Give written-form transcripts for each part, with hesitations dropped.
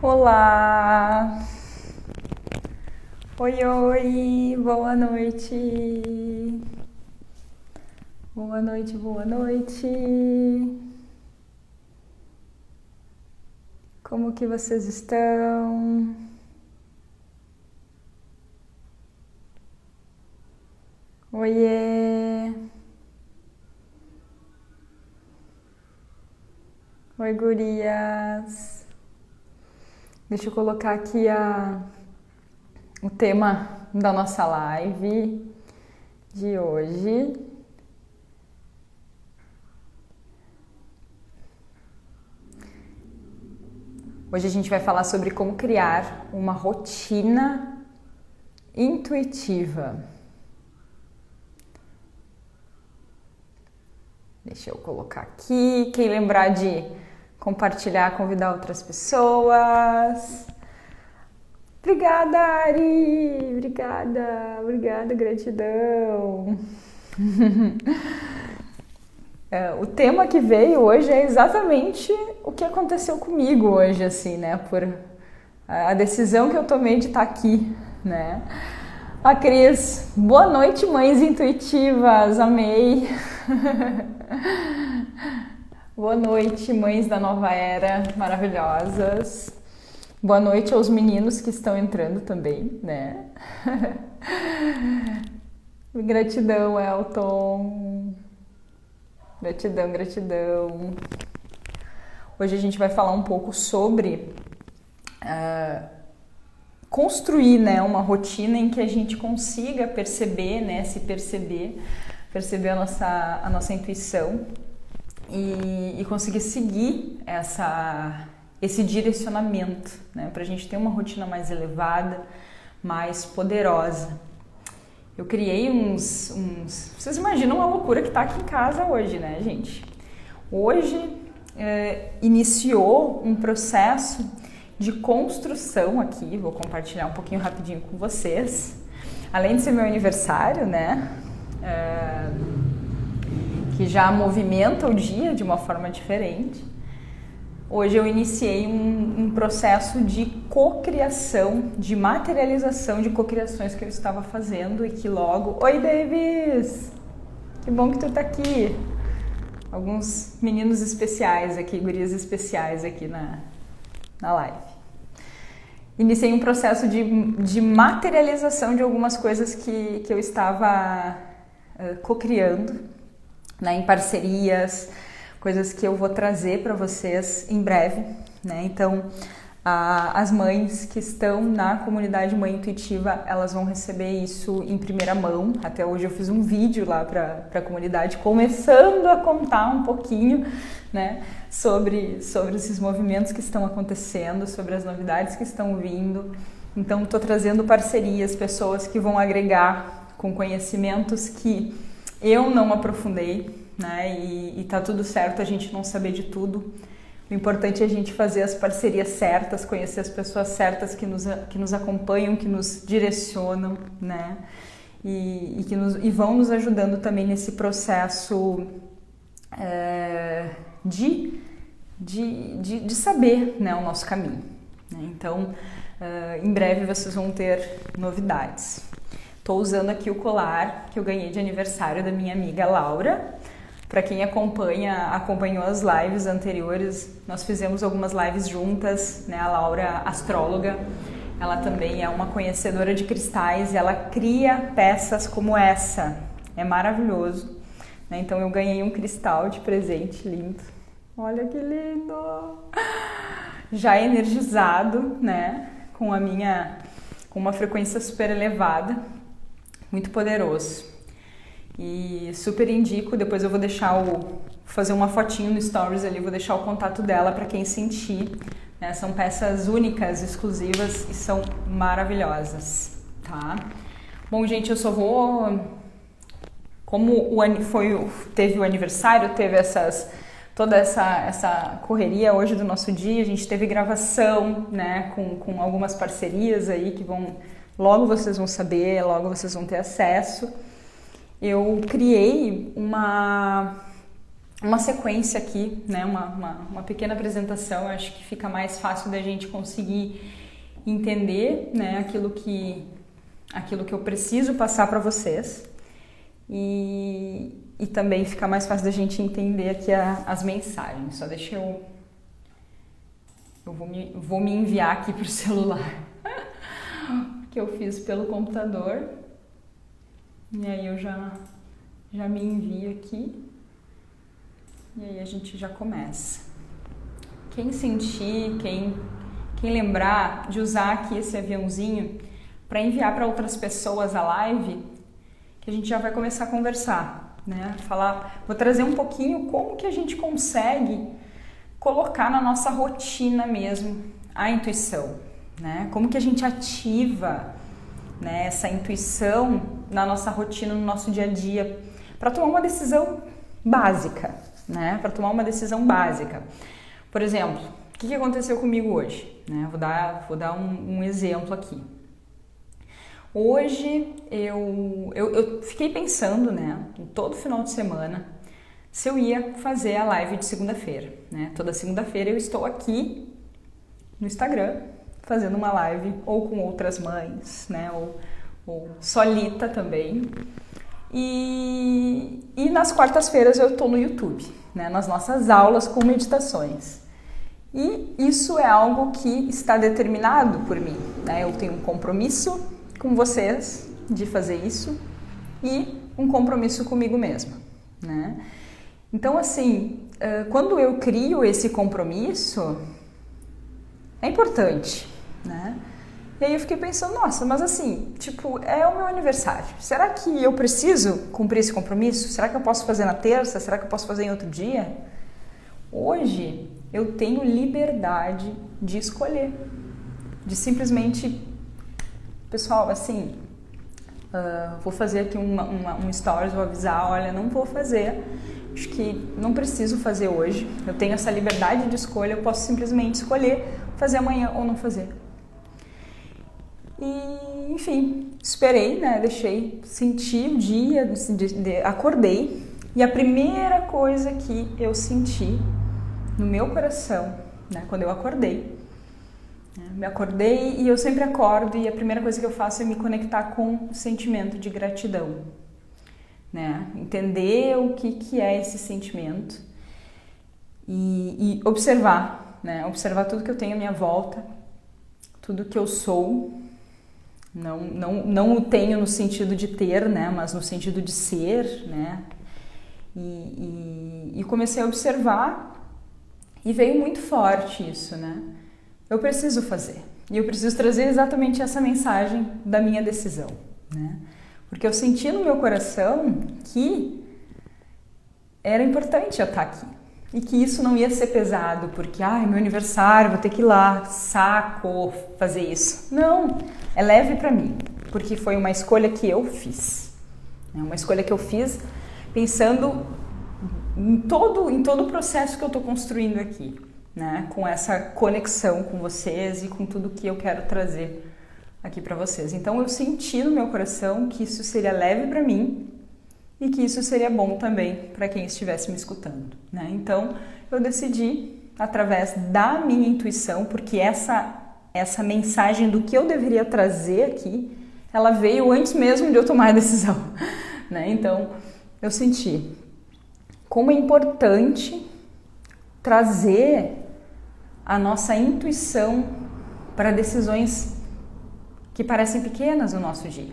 Olá! Oi, oi! Boa noite! Boa noite, boa noite! Como que vocês estão? Oiê! Oi, gurias! Deixa eu colocar aqui o tema da nossa live de hoje. Hoje a gente vai falar sobre como criar uma rotina intuitiva. Deixa eu colocar aqui. Quem lembrar de compartilhar, convidar outras pessoas. Obrigada, Ari! Obrigada, gratidão! O tema que veio hoje é exatamente o que aconteceu comigo hoje, assim, né? Por a decisão que eu tomei de estar aqui, né? A Cris, boa noite, mães intuitivas, amei! Boa noite, mães da nova era, maravilhosas! Boa noite aos meninos que estão entrando também, né? Gratidão, Elton! Gratidão! Hoje a gente vai falar um pouco sobre construir, né, uma rotina em que a gente consiga perceber, né, perceber a nossa intuição e conseguir seguir esse direcionamento, né, para a gente ter uma rotina mais elevada, mais poderosa. Eu criei Vocês imaginam a loucura que tá aqui em casa hoje, né, gente? Hoje iniciou um processo de construção aqui, vou compartilhar um pouquinho rapidinho com vocês. Além de ser meu aniversário, né, que já movimenta o dia de uma forma diferente, hoje eu iniciei um processo de cocriação, de materialização de cocriações que eu estava fazendo e que logo... Oi, Davis! Que bom que tu tá aqui! Alguns meninos especiais aqui, gurias especiais aqui na live. Iniciei um processo de materialização de algumas coisas que eu estava cocriando, né, em parcerias, coisas que eu vou trazer para vocês em breve, né? Então, as mães que estão na comunidade Mãe Intuitiva, elas vão receber isso em primeira mão. Até hoje eu fiz um vídeo lá para a comunidade, começando a contar um pouquinho, né, sobre esses movimentos que estão acontecendo, sobre as novidades que estão vindo. Então, estou trazendo parcerias, pessoas que vão agregar com conhecimentos que eu não aprofundei, né? E tá tudo certo a gente não saber de tudo. O importante é a gente fazer as parcerias certas, conhecer as pessoas certas que nos acompanham, que nos direcionam, né? E vão nos ajudando também nesse processo de saber, né, o nosso caminho, né? Então, em breve vocês vão ter novidades. Estou usando aqui o colar que eu ganhei de aniversário da minha amiga Laura. Para quem acompanhou as lives anteriores, nós fizemos algumas lives juntas, né? A Laura, astróloga, ela também é uma conhecedora de cristais e ela cria peças como essa. É maravilhoso, né? Então eu ganhei um cristal de presente lindo. Olha que lindo! Já energizado, né? Com uma frequência super elevada, muito poderoso. E super indico, depois eu vou fazer uma fotinho no stories ali, vou deixar o contato dela para quem sentir, né? São peças únicas, exclusivas e são maravilhosas, tá? Bom, gente, eu só vou... Como teve o aniversário, teve toda essa correria hoje do nosso dia, a gente teve gravação, né, com algumas parcerias aí que logo vocês vão saber, logo vocês vão ter acesso. Eu criei uma sequência aqui, né? Uma pequena apresentação. Acho que fica mais fácil da gente conseguir entender, né? Aquilo que eu preciso passar para vocês e também fica mais fácil da gente entender aqui as mensagens. Só deixa eu vou me enviar aqui pro celular que eu fiz pelo computador e aí eu já me envio aqui e aí a gente já começa. Quem sentir, quem lembrar de usar aqui esse aviãozinho para enviar para outras pessoas a live, que a gente já vai começar a conversar, né? Vou trazer um pouquinho como que a gente consegue colocar na nossa rotina mesmo a intuição, né? Como que a gente ativa, né, essa intuição na nossa rotina, no nosso dia a dia, para tomar uma decisão básica, né? Para tomar uma decisão básica. Por exemplo, o que aconteceu comigo hoje? Né? Vou dar um exemplo aqui. Hoje eu fiquei pensando, né, todo final de semana, se eu ia fazer a live de segunda-feira, né? Toda segunda-feira eu estou aqui no Instagram fazendo uma live ou com outras mães, né? Ou solita também. E nas quartas-feiras eu estou no YouTube, né? Nas nossas aulas com meditações. E isso é algo que está determinado por mim, né? Eu tenho um compromisso com vocês de fazer isso e um compromisso comigo mesma, né? Então, assim, quando eu crio esse compromisso, é importante, né? E aí eu fiquei pensando, nossa, mas assim, tipo, é o meu aniversário. Será que eu preciso cumprir esse compromisso? Será que eu posso fazer na terça? Será que eu posso fazer em outro dia? Hoje eu tenho liberdade de escolher, de simplesmente, pessoal, assim, vou fazer aqui um stories, vou avisar, olha, não vou fazer, acho que não preciso fazer hoje, eu tenho essa liberdade de escolha, eu posso simplesmente escolher fazer amanhã ou não fazer. E, enfim, esperei, né, deixei, senti o dia, acordei, e a primeira coisa que eu senti no meu coração, né, quando eu acordei, me acordei e eu sempre acordo e a primeira coisa que eu faço é me conectar com o sentimento de gratidão, né? Entender o que é esse sentimento e observar, né? Observar tudo que eu tenho à minha volta, tudo que eu sou, não o tenho no sentido de ter, né? Mas no sentido de ser, né? E comecei a observar e veio muito forte isso, né? Eu preciso fazer. E eu preciso trazer exatamente essa mensagem da minha decisão, né? Porque eu senti no meu coração que era importante eu estar aqui. E que isso não ia ser pesado, porque, meu aniversário, vou ter que ir lá, saco, fazer isso. Não, é leve pra mim, porque foi uma escolha que eu fiz. É uma escolha que eu fiz pensando em todo o processo que eu estou construindo aqui, né? Com essa conexão com vocês e com tudo que eu quero trazer aqui para vocês. Então eu senti no meu coração que isso seria leve para mim e que isso seria bom também para quem estivesse me escutando, né? Então eu decidi, através da minha intuição, porque essa mensagem do que eu deveria trazer aqui, ela veio antes mesmo de eu tomar a decisão, né? Então eu senti como é importante trazer a nossa intuição para decisões que parecem pequenas no nosso dia,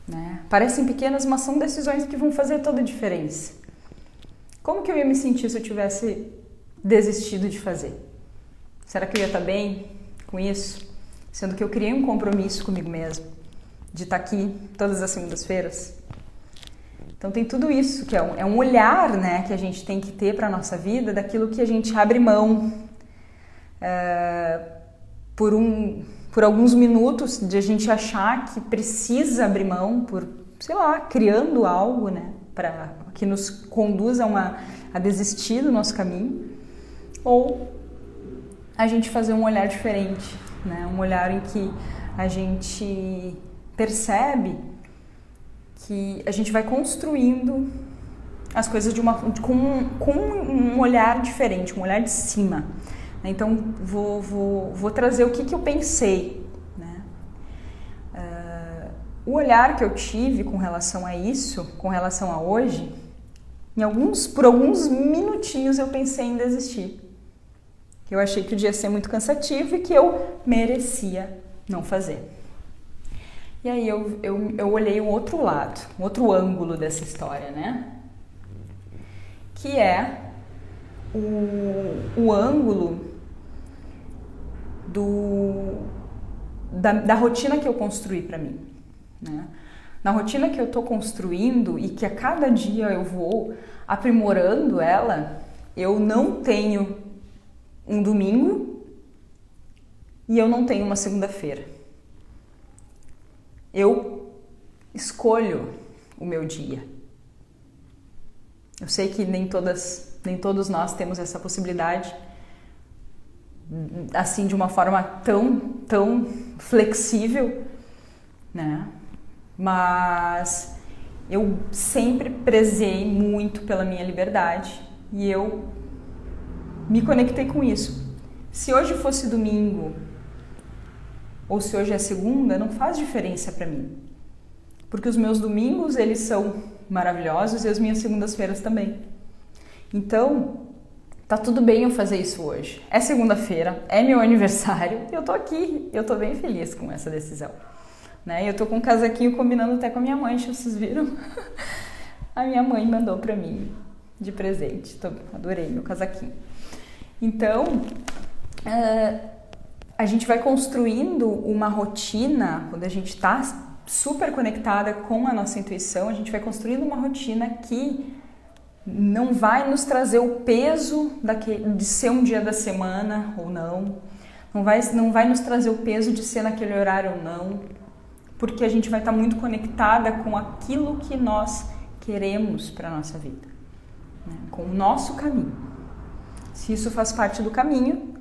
né? Parecem pequenas, mas são decisões que vão fazer toda a diferença. Como que eu ia me sentir se eu tivesse desistido de fazer? Será que eu ia estar bem com isso? Sendo que eu criei um compromisso comigo mesmo de estar aqui todas as segundas-feiras. Então tem tudo isso, que é um olhar, né, que a gente tem que ter para a nossa vida, daquilo que a gente abre mão por alguns minutos de a gente achar que precisa abrir mão por, sei lá, criando algo, né, que nos conduza a desistir do nosso caminho, ou a gente fazer um olhar diferente, né, um olhar em que a gente percebe que a gente vai construindo as coisas com um olhar diferente, um olhar de cima. Então, vou trazer o que eu pensei. Né? O olhar que eu tive com relação a isso, com relação a hoje, por alguns minutinhos eu pensei em desistir. Eu achei que o dia ia ser muito cansativo e que eu merecia não fazer. E aí eu olhei o outro lado, um outro ângulo dessa história, né? Que é o ângulo da rotina que eu construí para mim, né? Na rotina que eu tô construindo e que a cada dia eu vou aprimorando ela, eu não tenho um domingo e eu não tenho uma segunda-feira. Eu escolho o meu dia. Eu sei que nem todos nós temos essa possibilidade, assim, de uma forma tão flexível, né? Mas eu sempre prezei muito pela minha liberdade e eu me conectei com isso. Se hoje fosse domingo ou se hoje é segunda, não faz diferença para mim. Porque os meus domingos, eles são maravilhosos e as minhas segundas-feiras também. Então, tá tudo bem eu fazer isso hoje. É segunda-feira, é meu aniversário e eu tô aqui. Eu tô bem feliz com essa decisão. Né? Eu tô com um casaquinho combinando até com a minha mãe, vocês viram? A minha mãe mandou pra mim de presente. Adorei meu casaquinho. Então, a gente vai construindo uma rotina, quando a gente tá super conectada com a nossa intuição, a gente vai construindo uma rotina que não vai nos trazer o peso de ser um dia da semana ou não, não vai nos trazer o peso de ser naquele horário ou não, porque a gente vai estar muito conectada com aquilo que nós queremos para a nossa vida, né? Com o nosso caminho. Se isso faz parte do caminho,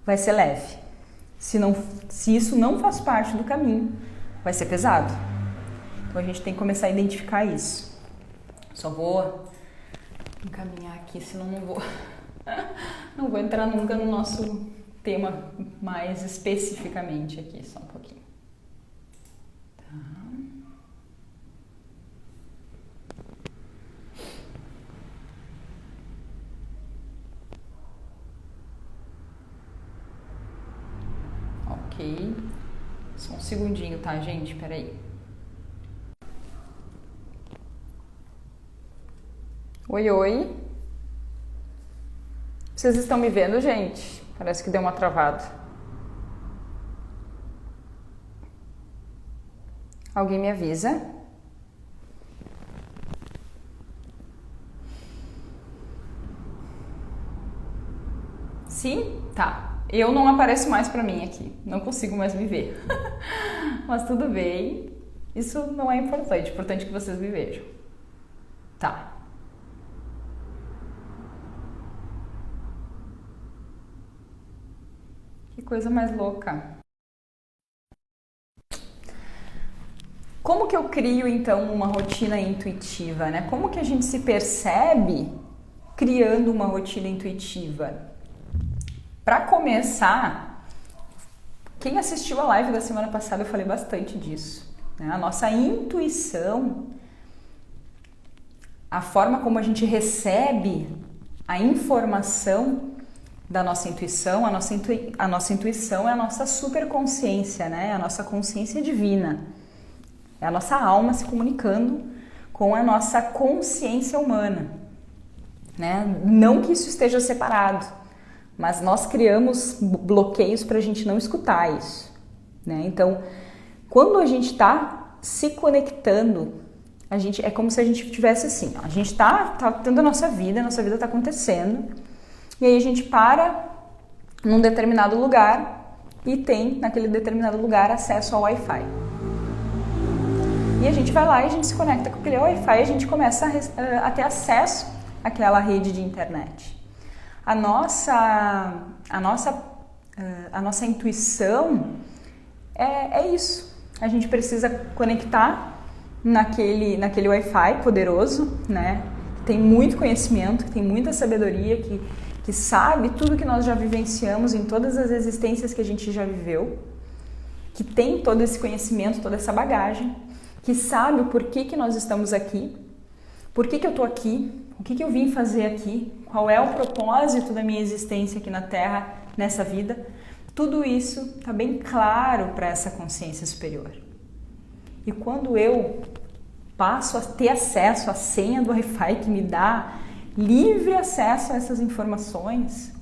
vai ser leve. Se isso não faz parte do caminho, vai ser pesado. Então a gente tem que começar a identificar isso. Só vou encaminhar aqui, senão não vou entrar nunca no nosso tema mais especificamente aqui, só um pouquinho. Tá. Ok. Só um segundinho, tá, gente? Peraí. Oi, oi. Vocês estão me vendo, gente? Parece que deu uma travada. Alguém me avisa? Sim? Tá. Eu não apareço mais pra mim aqui. Não consigo mais me ver. Mas tudo bem. Isso não é importante. É importante que vocês me vejam. Tá. Que coisa mais louca. Como que eu crio, então, uma rotina intuitiva, né? Como que a gente se percebe criando uma rotina intuitiva? Para começar, quem assistiu a live da semana passada, eu falei bastante disso, né? A nossa intuição, a forma como a gente recebe a informação da nossa intuição, a nossa intuição é a nossa superconsciência, né? A nossa consciência divina. É a nossa alma se comunicando com a nossa consciência humana, né? Não que isso esteja separado, mas nós criamos bloqueios para a gente não escutar isso, né? Então, quando a gente está se conectando, é como se a gente tivesse assim, ó, a gente tá tendo a nossa vida está acontecendo, e aí a gente para num determinado lugar e tem naquele determinado lugar acesso ao Wi-Fi. E a gente vai lá e a gente se conecta com aquele Wi-Fi e a gente começa a ter acesso àquela rede de internet. A nossa intuição é isso. A gente precisa conectar naquele Wi-Fi poderoso, né? tem muito conhecimento, que tem muita sabedoria, que sabe tudo que nós já vivenciamos em todas as existências que a gente já viveu, que tem todo esse conhecimento, toda essa bagagem, que sabe o porquê que nós estamos aqui, por que eu estou aqui, o que eu vim fazer aqui, qual é o propósito da minha existência aqui na Terra, nessa vida. Tudo isso está bem claro para essa consciência superior. E quando eu passo a ter acesso à senha do Wi-Fi que me dá livre acesso a essas informações,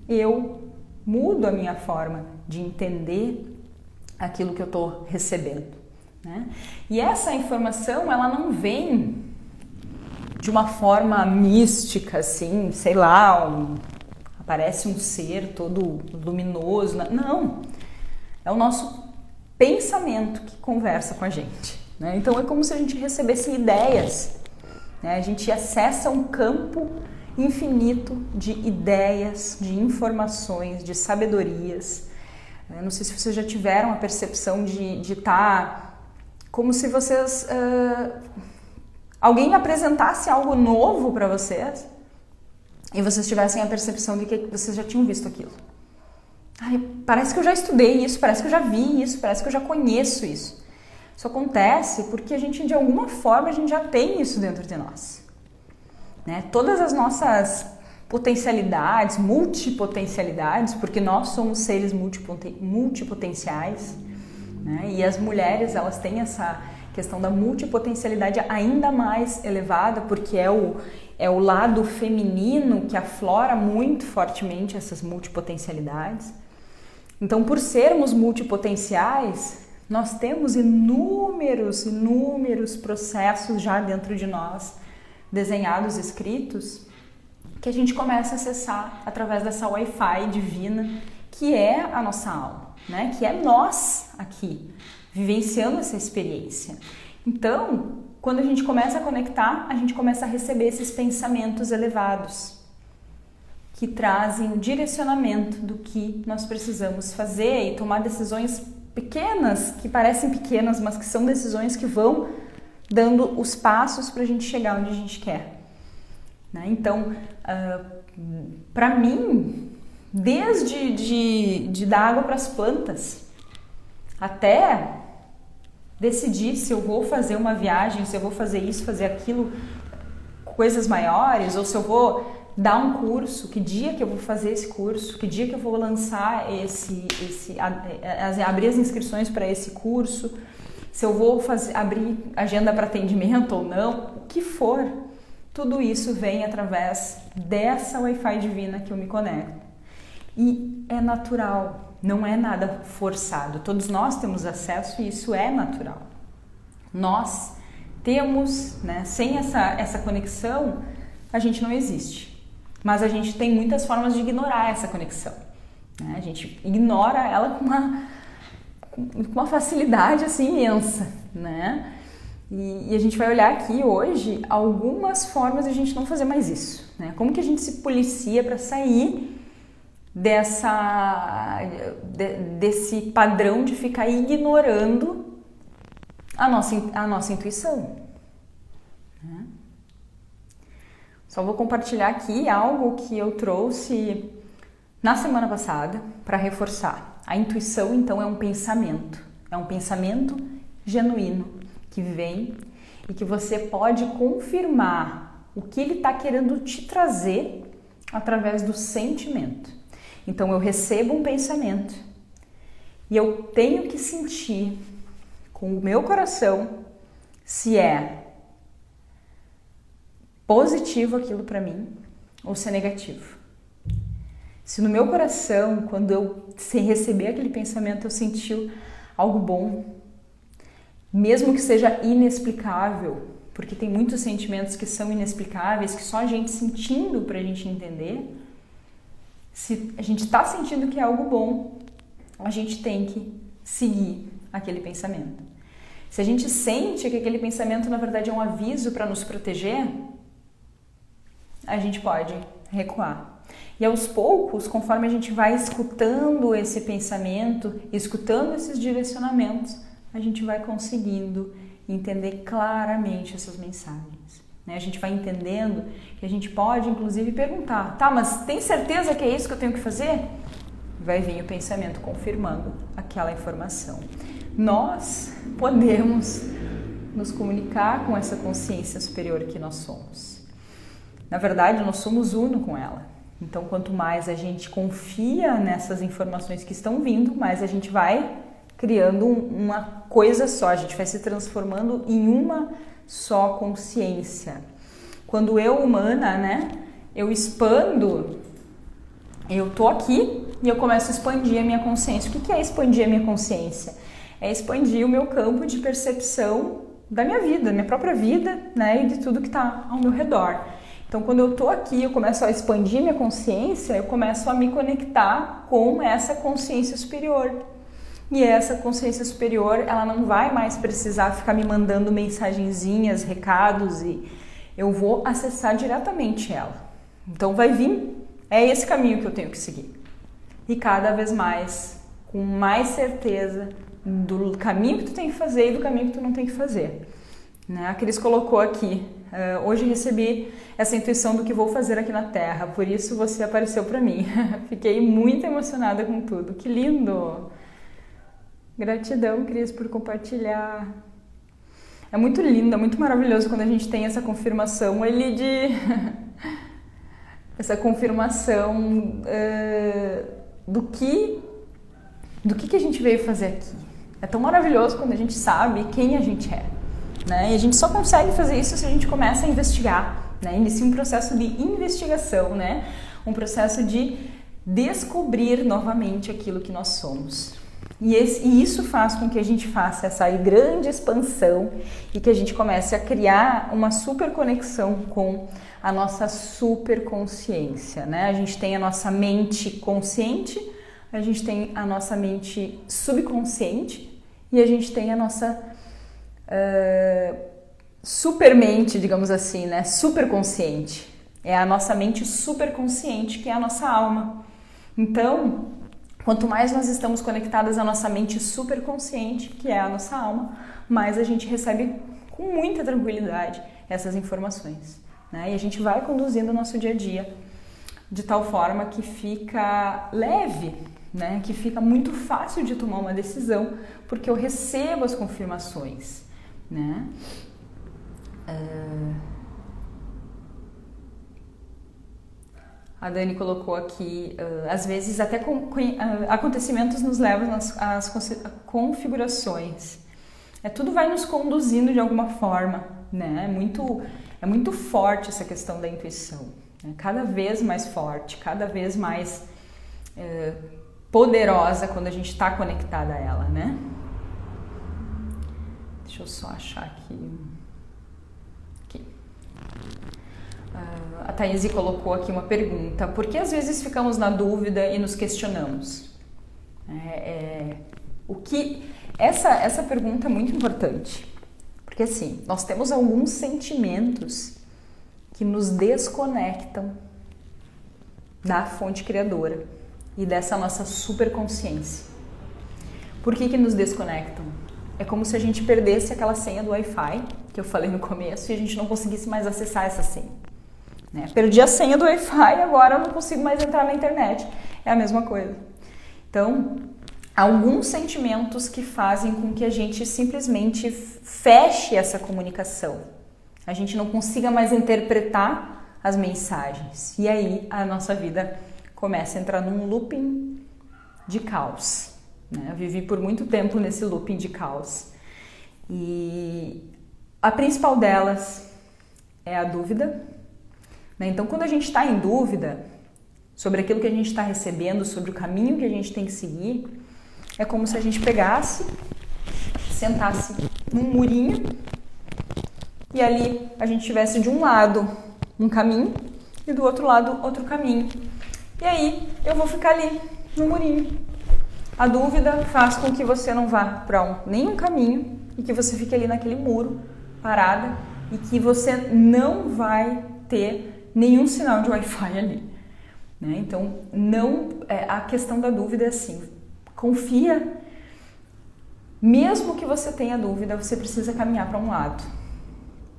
eu mudo a minha forma de entender aquilo que eu estou recebendo, né? E essa informação, ela não vem de uma forma mística, assim, sei lá, aparece um ser todo luminoso. Não, é o nosso pensamento que conversa com a gente, né? Então é como se a gente recebesse ideias, né? A gente acessa um campo infinito de ideias, de informações, de sabedorias. Eu não sei se vocês já tiveram a percepção de estar como se vocês... alguém apresentasse algo novo para vocês e vocês tivessem a percepção de que vocês já tinham visto aquilo. Ai, parece que eu já estudei isso, parece que eu já vi isso, parece que eu já conheço isso. Isso acontece porque a gente, de alguma forma, a gente já tem isso dentro de nós, né? Todas as nossas potencialidades, multipotencialidades, porque nós somos seres multipotenciais, né? E as mulheres, elas têm essa questão da multipotencialidade ainda mais elevada, porque é o lado feminino que aflora muito fortemente essas multipotencialidades. Então, por sermos multipotenciais, nós temos inúmeros processos já dentro de nós, desenhados, escritos, que a gente começa a acessar através dessa Wi-Fi divina, que é a nossa alma, né? Que é nós aqui, vivenciando essa experiência. Então, quando a gente começa a conectar, a gente começa a receber esses pensamentos elevados que trazem direcionamento do que nós precisamos fazer e tomar decisões pequenas, que parecem pequenas, mas que são decisões que vão dando os passos para a gente chegar onde a gente quer, né? Então, para mim, desde de dar água para as plantas até decidir se eu vou fazer uma viagem, se eu vou fazer isso, fazer aquilo, coisas maiores, ou se eu vou dar um curso, que dia que eu vou fazer esse curso, que dia que eu vou lançar abrir as inscrições para esse curso, se eu vou abrir agenda para atendimento ou não, o que for, tudo isso vem através dessa Wi-Fi divina que eu me conecto. E é natural, não é nada forçado. Todos nós temos acesso e isso é natural. Nós temos, né, sem essa conexão, a gente não existe. Mas a gente tem muitas formas de ignorar essa conexão, né? A gente ignora ela com uma facilidade assim imensa, né? E a gente vai olhar aqui hoje algumas formas de a gente não fazer mais isso, né? Como que a gente se policia para sair desse padrão de ficar ignorando a nossa intuição, né? Só vou compartilhar aqui algo que eu trouxe na semana passada para reforçar. A intuição, então, é um pensamento genuíno que vem e que você pode confirmar o que ele está querendo te trazer através do sentimento. Então, eu recebo um pensamento e eu tenho que sentir com o meu coração se é positivo aquilo para mim ou se é negativo. Se no meu coração, quando eu receber aquele pensamento, eu sentir algo bom, mesmo que seja inexplicável, porque tem muitos sentimentos que são inexplicáveis, que só a gente sentindo para a gente entender, se a gente está sentindo que é algo bom, a gente tem que seguir aquele pensamento. Se a gente sente que aquele pensamento, na verdade, é um aviso para nos proteger, a gente pode recuar. E aos poucos, conforme a gente vai escutando esse pensamento, escutando esses direcionamentos, a gente vai conseguindo entender claramente essas mensagens. né? A gente vai entendendo que a gente pode, inclusive, perguntar, tá, mas tem certeza que é isso que eu tenho que fazer? Vai vir o pensamento confirmando aquela informação. Nós podemos nos comunicar com essa consciência superior que nós somos. Na verdade, nós somos uno com ela. Então, quanto mais a gente confia nessas informações que estão vindo, mais a gente vai criando uma coisa só, a gente vai se transformando em uma só consciência. Quando eu, humana, né, eu expando, eu tô aqui e eu começo a expandir a minha consciência. O que é expandir a minha consciência? É expandir o meu campo de percepção da minha vida, da minha própria vida, né, e de tudo que está ao meu redor. Então, quando eu tô aqui, eu começo a expandir minha consciência, eu começo a me conectar com essa consciência superior. E essa consciência superior, ela não vai mais precisar ficar me mandando mensagenzinhas, recados, e eu vou acessar diretamente ela. Então, vai vir, é esse caminho que eu tenho que seguir. E cada vez mais, com mais certeza do caminho que tu tem que fazer e do caminho que tu não tem que fazer. Né? A Cris colocou aqui, hoje recebi essa intuição do que vou fazer aqui na Terra, por isso você apareceu para mim. Fiquei muito emocionada com tudo, que lindo! Gratidão, Cris, por compartilhar. É muito lindo, é muito maravilhoso quando a gente tem essa confirmação, essa confirmação do que a gente veio fazer aqui. É tão maravilhoso quando a gente sabe quem a gente é. Né? E a gente só consegue fazer isso se a gente começa a investigar, né? Inicia um processo de investigação, né? Um processo de descobrir novamente aquilo que nós somos. E isso faz com que a gente faça essa grande expansão e que a gente comece a criar uma super conexão com a nossa super consciência, né? A gente tem a nossa mente consciente, a gente tem a nossa mente subconsciente e a gente tem a nossa supermente, digamos assim, né? Superconsciente. É a nossa mente superconsciente, que é a nossa alma. Então, quanto mais nós estamos conectadas à nossa mente superconsciente, que é a nossa alma, mais a gente recebe com muita tranquilidade essas informações, né? E a gente vai conduzindo o nosso dia a dia de tal forma que fica leve, né? Que fica muito fácil de tomar uma decisão, porque eu recebo as confirmações, né? A Dani colocou aqui, às vezes até acontecimentos nos levam às configurações. Tudo vai nos conduzindo de alguma forma, né? É muito forte essa questão da intuição, né? Cada vez mais forte, cada vez mais poderosa quando a gente está conectada a ela, né? Deixa eu só achar aqui. A Thaís colocou aqui uma pergunta. Por que às vezes ficamos na dúvida e nos questionamos? Essa pergunta é muito importante. Porque assim, nós temos alguns sentimentos que nos desconectam da fonte criadora e dessa nossa superconsciência. Por que nos desconectam? É como se a gente perdesse aquela senha do Wi-Fi, que eu falei no começo, e a gente não conseguisse mais acessar essa senha. Né? Perdi a senha do Wi-Fi e agora eu não consigo mais entrar na internet. É a mesma coisa. Então, alguns sentimentos que fazem com que a gente simplesmente feche essa comunicação. A gente não consiga mais interpretar as mensagens. E aí a nossa vida começa a entrar num looping de caos. Eu vivi por muito tempo nesse looping de caos. E a principal delas é a dúvida. Então, quando a gente está em dúvida sobre aquilo que a gente está recebendo, sobre o caminho que a gente tem que seguir, é como se a gente pegasse, sentasse num murinho e ali a gente tivesse de um lado um caminho e do outro lado outro caminho. E aí eu vou ficar ali no murinho. A dúvida faz com que você não vá para nenhum caminho e que você fique ali naquele muro, parada, e que você não vai ter nenhum sinal de Wi-Fi ali. Né? Então, a questão da dúvida é assim, confia, mesmo que você tenha dúvida, você precisa caminhar para um lado.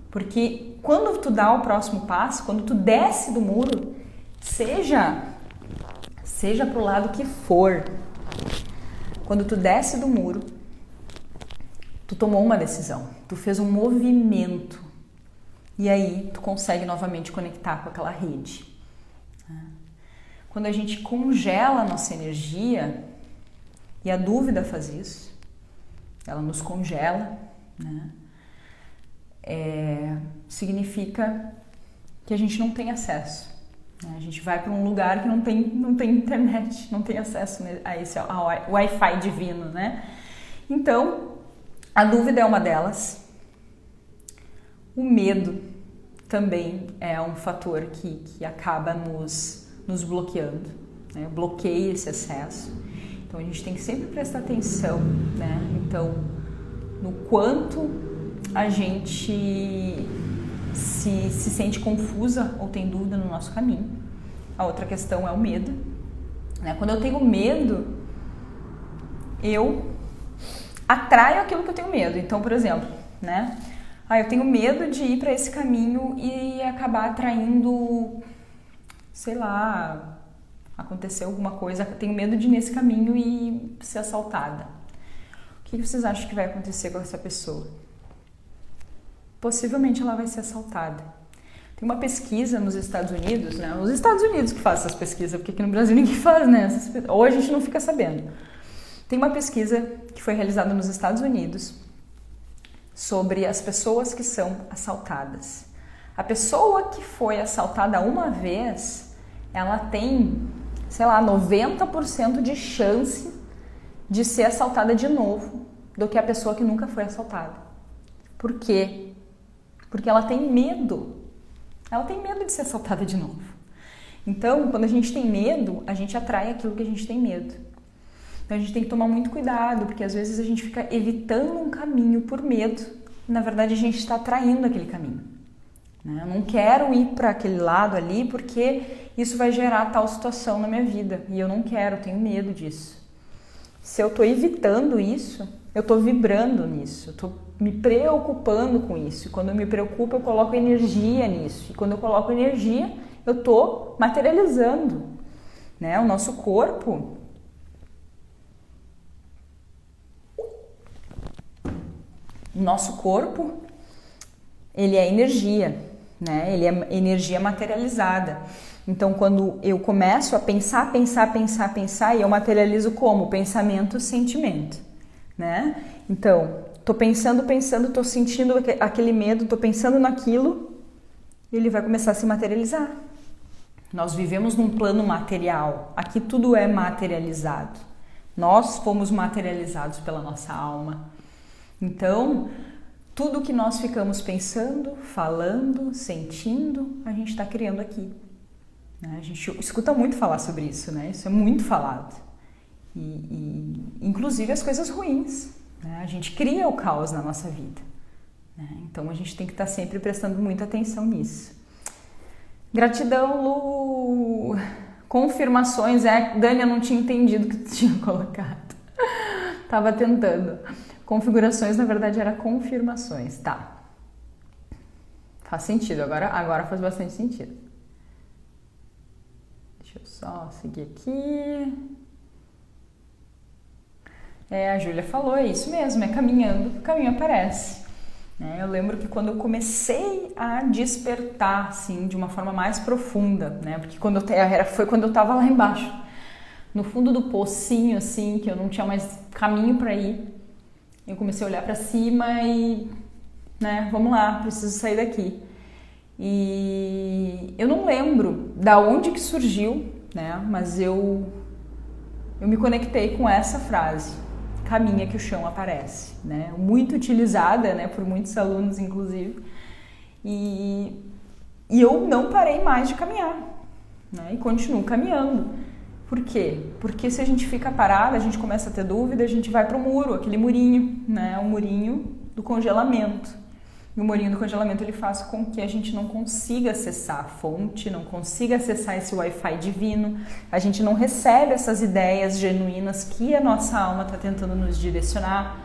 Porque quando tu dá o próximo passo, quando tu desce do muro, seja pro lado que for, quando tu desce do muro, tu tomou uma decisão, tu fez um movimento e aí tu consegue novamente conectar com aquela rede. Quando a gente congela a nossa energia, e a dúvida faz isso, ela nos congela, né? Significa que a gente não tem acesso. A gente vai para um lugar que não tem internet, não tem acesso a esse Wi-Fi divino, né? Então, a dúvida é uma delas. O medo também é um fator que acaba nos bloqueando, né? Bloqueia esse acesso. Então, a gente tem que sempre prestar atenção, né? Então, no quanto a gente se sente confusa ou tem dúvida no nosso caminho. A outra questão é o medo, né? Quando eu tenho medo, eu atraio aquilo que eu tenho medo. Então, por exemplo, né? Eu tenho medo de ir para esse caminho e acabar atraindo, sei lá, acontecer alguma coisa. Eu tenho medo de ir nesse caminho e ser assaltada. O que vocês acham que vai acontecer com essa pessoa? Possivelmente ela vai ser assaltada. Tem uma pesquisa nos Estados Unidos, né? Os Estados Unidos que fazem essas pesquisas, porque aqui no Brasil ninguém faz, né? Ou a gente não fica sabendo. Tem uma pesquisa que foi realizada nos Estados Unidos sobre as pessoas que são assaltadas. A pessoa que foi assaltada uma vez, ela tem, sei lá, 90% de chance de ser assaltada de novo do que a pessoa que nunca foi assaltada. Por quê? Porque ela tem medo. Ela tem medo de ser assaltada de novo. Então, quando a gente tem medo, a gente atrai aquilo que a gente tem medo. Então, a gente tem que tomar muito cuidado, porque às vezes a gente fica evitando um caminho por medo. E, na verdade, a gente está atraindo aquele caminho. Eu não quero ir para aquele lado ali, porque isso vai gerar tal situação na minha vida. E eu não quero, eu tenho medo disso. Se eu estou evitando isso, eu estou vibrando nisso, eu estou me preocupando com isso. E quando eu me preocupo, eu coloco energia nisso. E quando eu coloco energia, eu estou materializando, né? O nosso corpo, ele é energia, né? Ele é energia materializada. Então, quando eu começo a pensar, e eu materializo como? Pensamento, sentimento, né? Então, tô pensando, tô sentindo aquele medo, tô pensando naquilo, e ele vai começar a se materializar. Nós vivemos num plano material, aqui tudo é materializado. Nós fomos materializados pela nossa alma. Então, tudo que nós ficamos pensando, falando, sentindo, a gente está criando aqui. A gente escuta muito falar sobre isso, né? Isso é muito falado. E inclusive as coisas ruins, né? A gente cria o caos na nossa vida, né? Então a gente tem que estar sempre prestando muita atenção nisso. Gratidão, Lu! Confirmações, Dani, eu não tinha entendido o que tu tinha colocado. Tava tentando. Configurações, na verdade, era confirmações, tá? Faz sentido, agora faz bastante sentido. Deixa eu só seguir aqui. A Júlia falou, é isso mesmo, é caminhando, o caminho aparece. Eu lembro que quando eu comecei a despertar, assim, de uma forma mais profunda, né? Porque foi quando eu estava lá embaixo, no fundo do pocinho, assim, que eu não tinha mais caminho para ir. Eu comecei a olhar para cima e, né, vamos lá, preciso sair daqui. E eu não lembro da onde que surgiu, né? Mas eu me conectei com essa frase. Caminha que o chão aparece, né? Muito utilizada, né, por muitos alunos, inclusive. E eu não parei mais de caminhar, né? E continuo caminhando. Por quê? Porque se a gente fica parada, a gente começa a ter dúvida, a gente vai para o muro, aquele murinho, né? O murinho do congelamento. E o murinho do congelamento, ele faz com que a gente não consiga acessar a fonte, não consiga acessar esse Wi-Fi divino, a gente não recebe essas ideias genuínas que a nossa alma está tentando nos direcionar,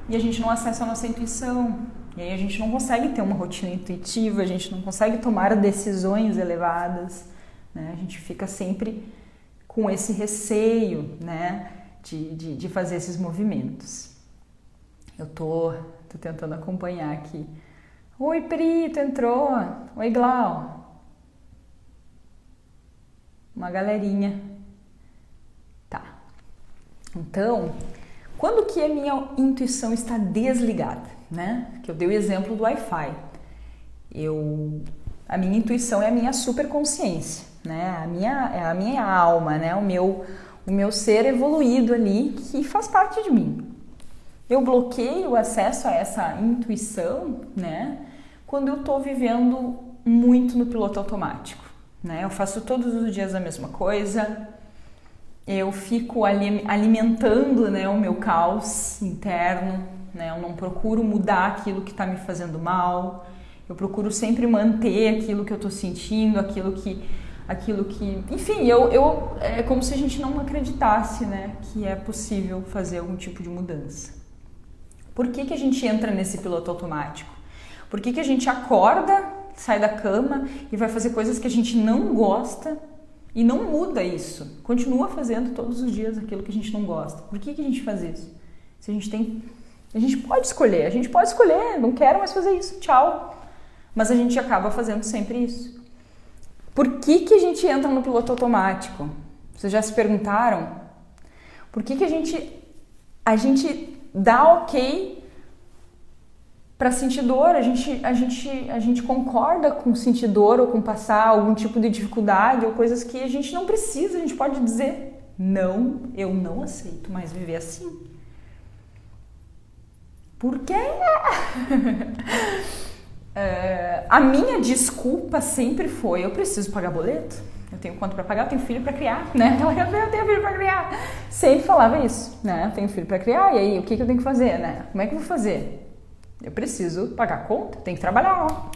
e a gente não acessa a nossa intuição, E aí a gente não consegue ter uma rotina intuitiva, a gente não consegue tomar decisões elevadas, né? A gente fica sempre com esse receio, né, de fazer esses movimentos. Eu tô tentando acompanhar aqui. Oi, Perito, entrou. Oi, Glau. Uma galerinha. Tá. Então, quando que a minha intuição está desligada, né? Que eu dei o exemplo do Wi-Fi. A minha intuição é a minha superconsciência, né? A minha alma, né? O meu ser evoluído ali que faz parte de mim. Eu bloqueio o acesso a essa intuição, né? Quando eu tô vivendo muito no piloto automático, né? Eu faço todos os dias a mesma coisa, eu fico alimentando, né, o meu caos interno, né? Eu não procuro mudar aquilo que está me fazendo mal, eu procuro sempre manter aquilo que eu tô sentindo, aquilo que enfim, é como se a gente não acreditasse, né, que é possível fazer algum tipo de mudança. Por que a gente entra nesse piloto automático? Por que a gente acorda, sai da cama e vai fazer coisas que a gente não gosta e não muda isso? Continua fazendo todos os dias aquilo que a gente não gosta. Por que a gente faz isso? Se a gente pode escolher, não quero mais fazer isso, tchau. Mas a gente acaba fazendo sempre isso. Por que a gente entra no piloto automático? Vocês já se perguntaram? Por que a gente dá ok para sentir dor? A gente concorda com sentir dor ou com passar algum tipo de dificuldade ou coisas que a gente não precisa. A gente pode dizer, não, eu não aceito mais viver assim. Por quê? A minha desculpa sempre foi, eu preciso pagar boleto, eu tenho conta para pagar, eu tenho filho para criar, né? Eu tenho filho para criar. Sempre falava isso, né? Eu tenho filho para criar, e aí o que eu tenho que fazer, né? Como é que eu vou fazer? Eu preciso pagar a conta, tenho que trabalhar, ó.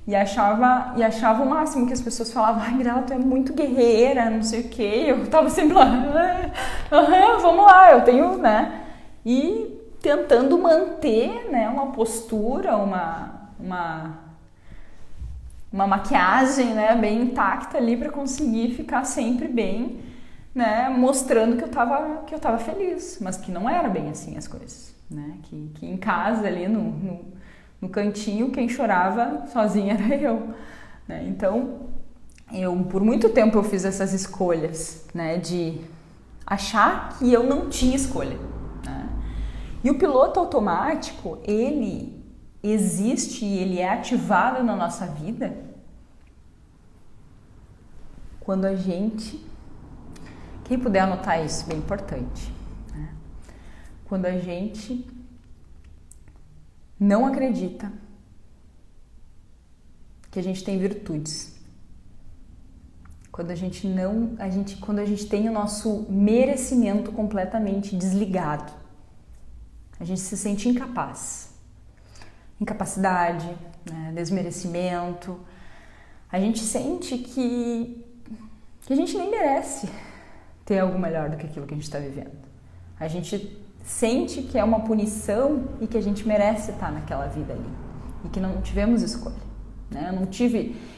E achava o máximo que as pessoas falavam, ai, Grau, tu é muito guerreira, não sei o quê. Eu tava sempre lá, vamos lá, eu tenho, né? E tentando manter, né, uma postura, uma maquiagem, né, bem intacta ali para conseguir ficar sempre bem, né, mostrando que eu tava feliz, mas que não era bem assim as coisas, né, que em casa ali no cantinho quem chorava sozinha era eu, né? Então por muito tempo eu fiz essas escolhas, né, de achar que eu não tinha escolha, né? E o piloto automático, ele existe e ele é ativado na nossa vida quando a gente, quem puder anotar isso, bem importante, né? Quando a gente não acredita que a gente tem virtudes, quando a gente tem o nosso merecimento completamente desligado, a gente se sente incapaz. Incapacidade, né, desmerecimento. A gente sente que a gente nem merece ter algo melhor do que aquilo que a gente está vivendo. A gente sente que é uma punição e que a gente merece estar naquela vida ali. E que não tivemos escolha, né?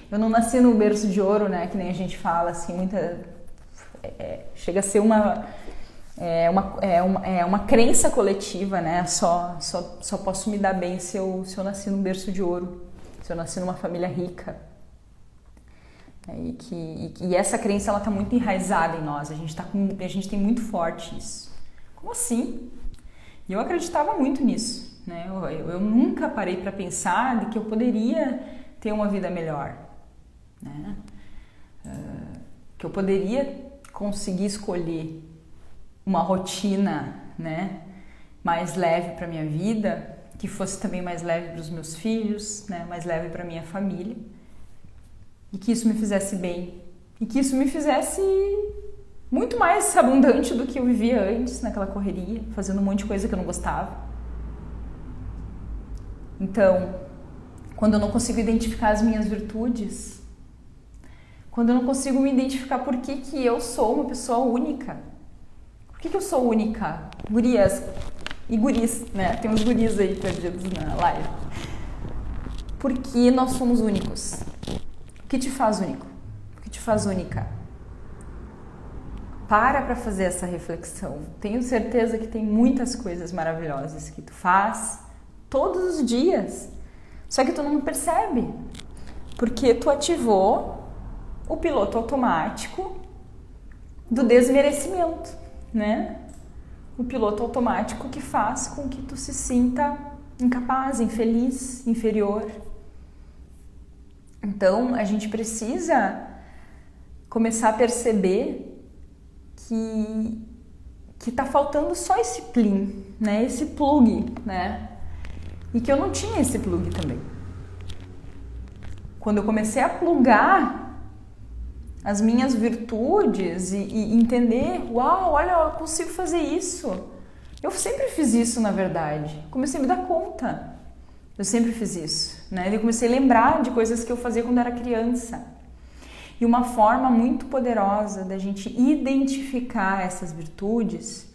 Eu não nasci no berço de ouro, né? Que nem a gente fala, assim, chega a ser uma crença coletiva, né? Só posso me dar bem se eu nasci num berço de ouro, se eu nasci numa família rica. E essa crença, ela tá muito enraizada em nós, a gente tem muito forte isso. Como assim? E eu acreditava muito nisso, né? Eu nunca parei para pensar de que eu poderia ter uma vida melhor, né? Que eu poderia conseguir escolher uma rotina, né, mais leve para minha vida, que fosse também mais leve para os meus filhos, né, mais leve para minha família, e que isso me fizesse bem, e que isso me fizesse muito mais abundante do que eu vivia antes, naquela correria, fazendo um monte de coisa que eu não gostava. Então, quando eu não consigo identificar as minhas virtudes, quando eu não consigo me identificar por que eu sou uma pessoa única, por que eu sou única? Gurias e guris, né? Tem uns guris aí perdidos na live. Porque nós somos únicos. O que te faz único? O que te faz única? Para fazer essa reflexão. Tenho certeza que tem muitas coisas maravilhosas que tu faz todos os dias. Só que tu não percebe. Porque tu ativou o piloto automático do desmerecimento, né? O piloto automático que faz com que tu se sinta incapaz, infeliz, inferior. Então, a gente precisa começar a perceber que tá faltando só esse plim, né? Esse plug, né? E que eu não tinha esse plug também. Quando eu comecei a plugar as minhas virtudes e entender, uau, olha, eu consigo fazer isso. Eu sempre fiz isso, na verdade. Comecei a me dar conta. Eu sempre fiz isso, né? Eu comecei a lembrar de coisas que eu fazia quando era criança. E uma forma muito poderosa da gente identificar essas virtudes,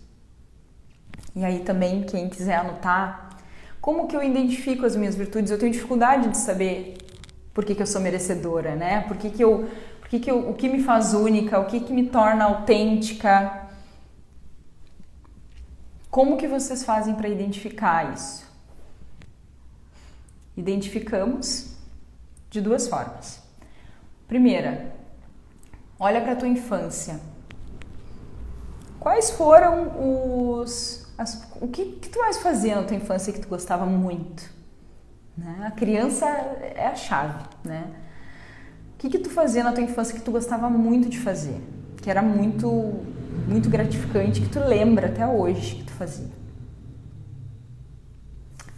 e aí também quem quiser anotar, como que eu identifico as minhas virtudes? Eu tenho dificuldade de saber por que eu sou merecedora, né? O que me faz única, o que me torna autêntica. Como que vocês fazem para identificar isso? Identificamos de duas formas. Primeira, olha para a tua infância. Quais foram o que tu mais fazia na tua infância que tu gostava muito? Né? A criança é a chave, né? O que tu fazia na tua infância que tu gostava muito de fazer? Que era muito, muito gratificante, que tu lembra até hoje que tu fazia.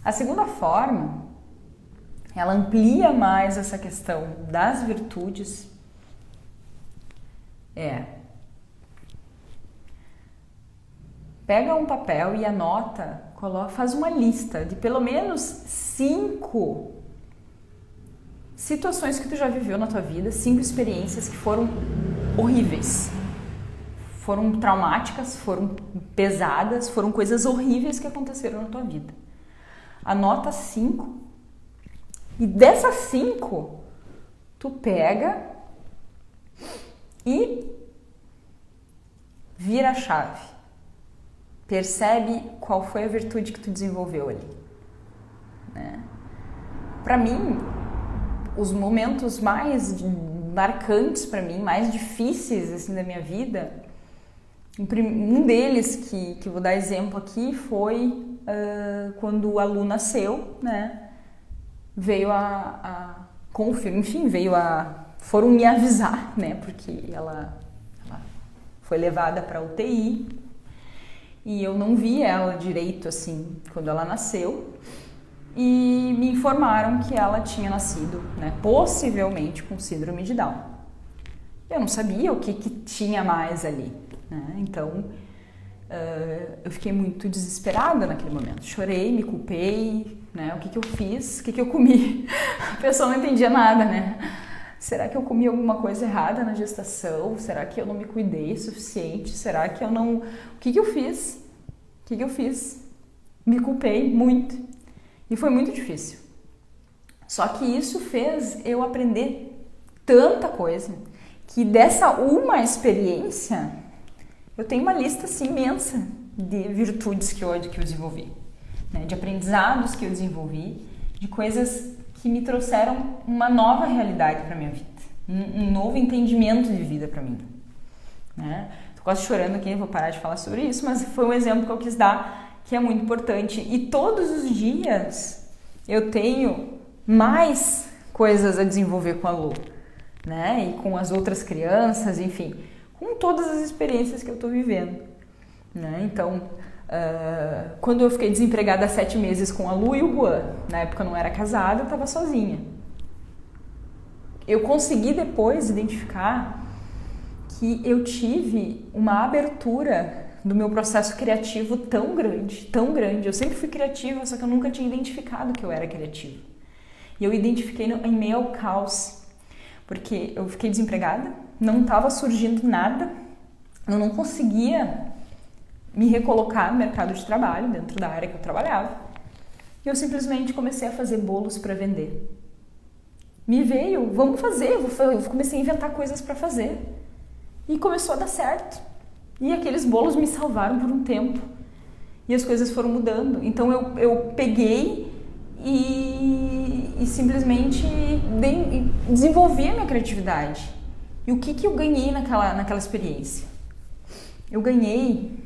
A segunda forma, ela amplia mais essa questão das virtudes. Pega um papel e anota, faz uma lista de pelo menos 5 situações que tu já viveu na tua vida, 5 experiências que foram horríveis, foram traumáticas, foram pesadas, foram coisas horríveis que aconteceram na tua vida. Anota 5 e dessas 5 tu pega e vira a chave. Percebe qual foi a virtude que tu desenvolveu ali, né? Para mim, os momentos mais marcantes para mim, mais difíceis assim da minha vida, um deles que eu vou dar exemplo aqui foi quando a Lu nasceu, né? Foram me avisar, né? Porque ela foi levada para UTI. E eu não vi ela direito, assim, quando ela nasceu. E me informaram que ela tinha nascido, né, possivelmente com síndrome de Down. Eu não sabia o que tinha mais ali, né? Então, eu fiquei muito desesperada naquele momento. Chorei, me culpei, né? O que eu fiz? O que eu comi? A pessoa não entendia nada, né? Será que eu comi alguma coisa errada na gestação? Será que eu não me cuidei o suficiente? Será que eu não... O que eu fiz? O que eu fiz? Me culpei muito. E foi muito difícil. Só que isso fez eu aprender tanta coisa que dessa uma experiência eu tenho uma lista assim, imensa de virtudes que eu desenvolvi, né? De aprendizados que eu desenvolvi, de coisas que me trouxeram uma nova realidade para minha vida, um novo entendimento de vida para mim, né? Tô quase chorando aqui, vou parar de falar sobre isso, mas foi um exemplo que eu quis dar, que é muito importante. E todos os dias eu tenho mais coisas a desenvolver com a Lu, né? E com as outras crianças, enfim, com todas as experiências que eu tô vivendo, né? Então, quando eu fiquei desempregada há 7 meses com a Lu e o Juan, na época eu não era casada, eu estava sozinha. Eu consegui depois identificar que eu tive uma abertura do meu processo criativo tão grande, tão grande. Eu sempre fui criativa, só que eu nunca tinha identificado que eu era criativa. E eu identifiquei em meio ao caos, porque eu fiquei desempregada, não estava surgindo nada, eu não conseguia me recolocar no mercado de trabalho, dentro da área que eu trabalhava. E eu simplesmente comecei a fazer bolos para vender. Me veio, vamos fazer, eu comecei a inventar coisas para fazer. E começou a dar certo. E aqueles bolos me salvaram por um tempo. E as coisas foram mudando. Então eu peguei e simplesmente desenvolvi a minha criatividade. E o que eu ganhei naquela experiência? Eu ganhei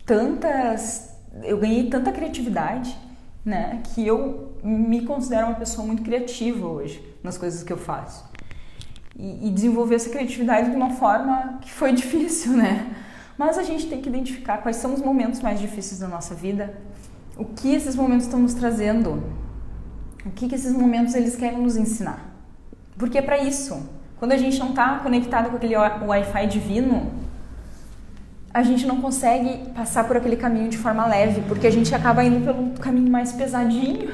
tanta criatividade, né, que eu me considero uma pessoa muito criativa hoje nas coisas que eu faço. E desenvolver essa criatividade de uma forma que foi difícil, né? Mas a gente tem que identificar quais são os momentos mais difíceis da nossa vida, o que esses momentos estão nos trazendo, o que esses momentos eles querem nos ensinar. Porque é para isso. Quando a gente não está conectado com aquele Wi-Fi divino, a gente não consegue passar por aquele caminho de forma leve, porque a gente acaba indo pelo caminho mais pesadinho.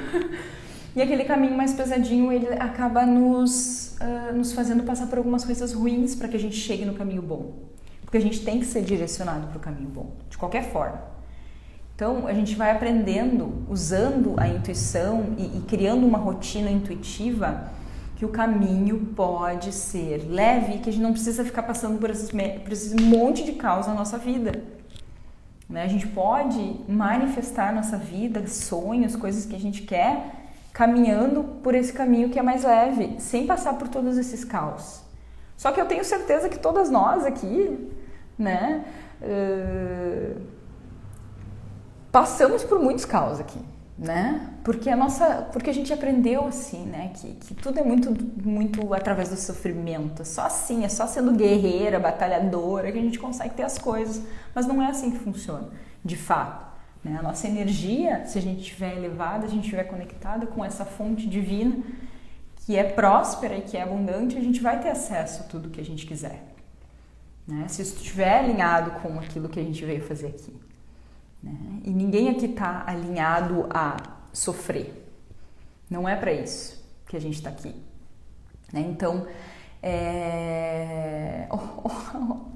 E aquele caminho mais pesadinho, ele acaba nos fazendo passar por algumas coisas ruins para que a gente chegue no caminho bom. Porque a gente tem que ser direcionado para o caminho bom, de qualquer forma. Então, a gente vai aprendendo, usando a intuição e criando uma rotina intuitiva, que o caminho pode ser leve, que a gente não precisa ficar passando por esse monte de caos na nossa vida. Né? A gente pode manifestar nossa vida, sonhos, coisas que a gente quer, caminhando por esse caminho que é mais leve, sem passar por todos esses caos. Só que eu tenho certeza que todas nós aqui, né, passamos por muitos caos aqui, né? Porque a gente aprendeu assim, né, que tudo é muito através do sofrimento. Só assim, é só sendo guerreira, batalhadora que a gente consegue ter as coisas. Mas não é assim que funciona, de fato. Né? A nossa energia, se a gente estiver elevada, a gente estiver conectada com essa fonte divina que é próspera e que é abundante, a gente vai ter acesso a tudo que a gente quiser. Né? Se isso estiver alinhado com aquilo que a gente veio fazer aqui. Né? E ninguém aqui está alinhado a sofrer. Não é para isso que a gente está aqui. Né? Então,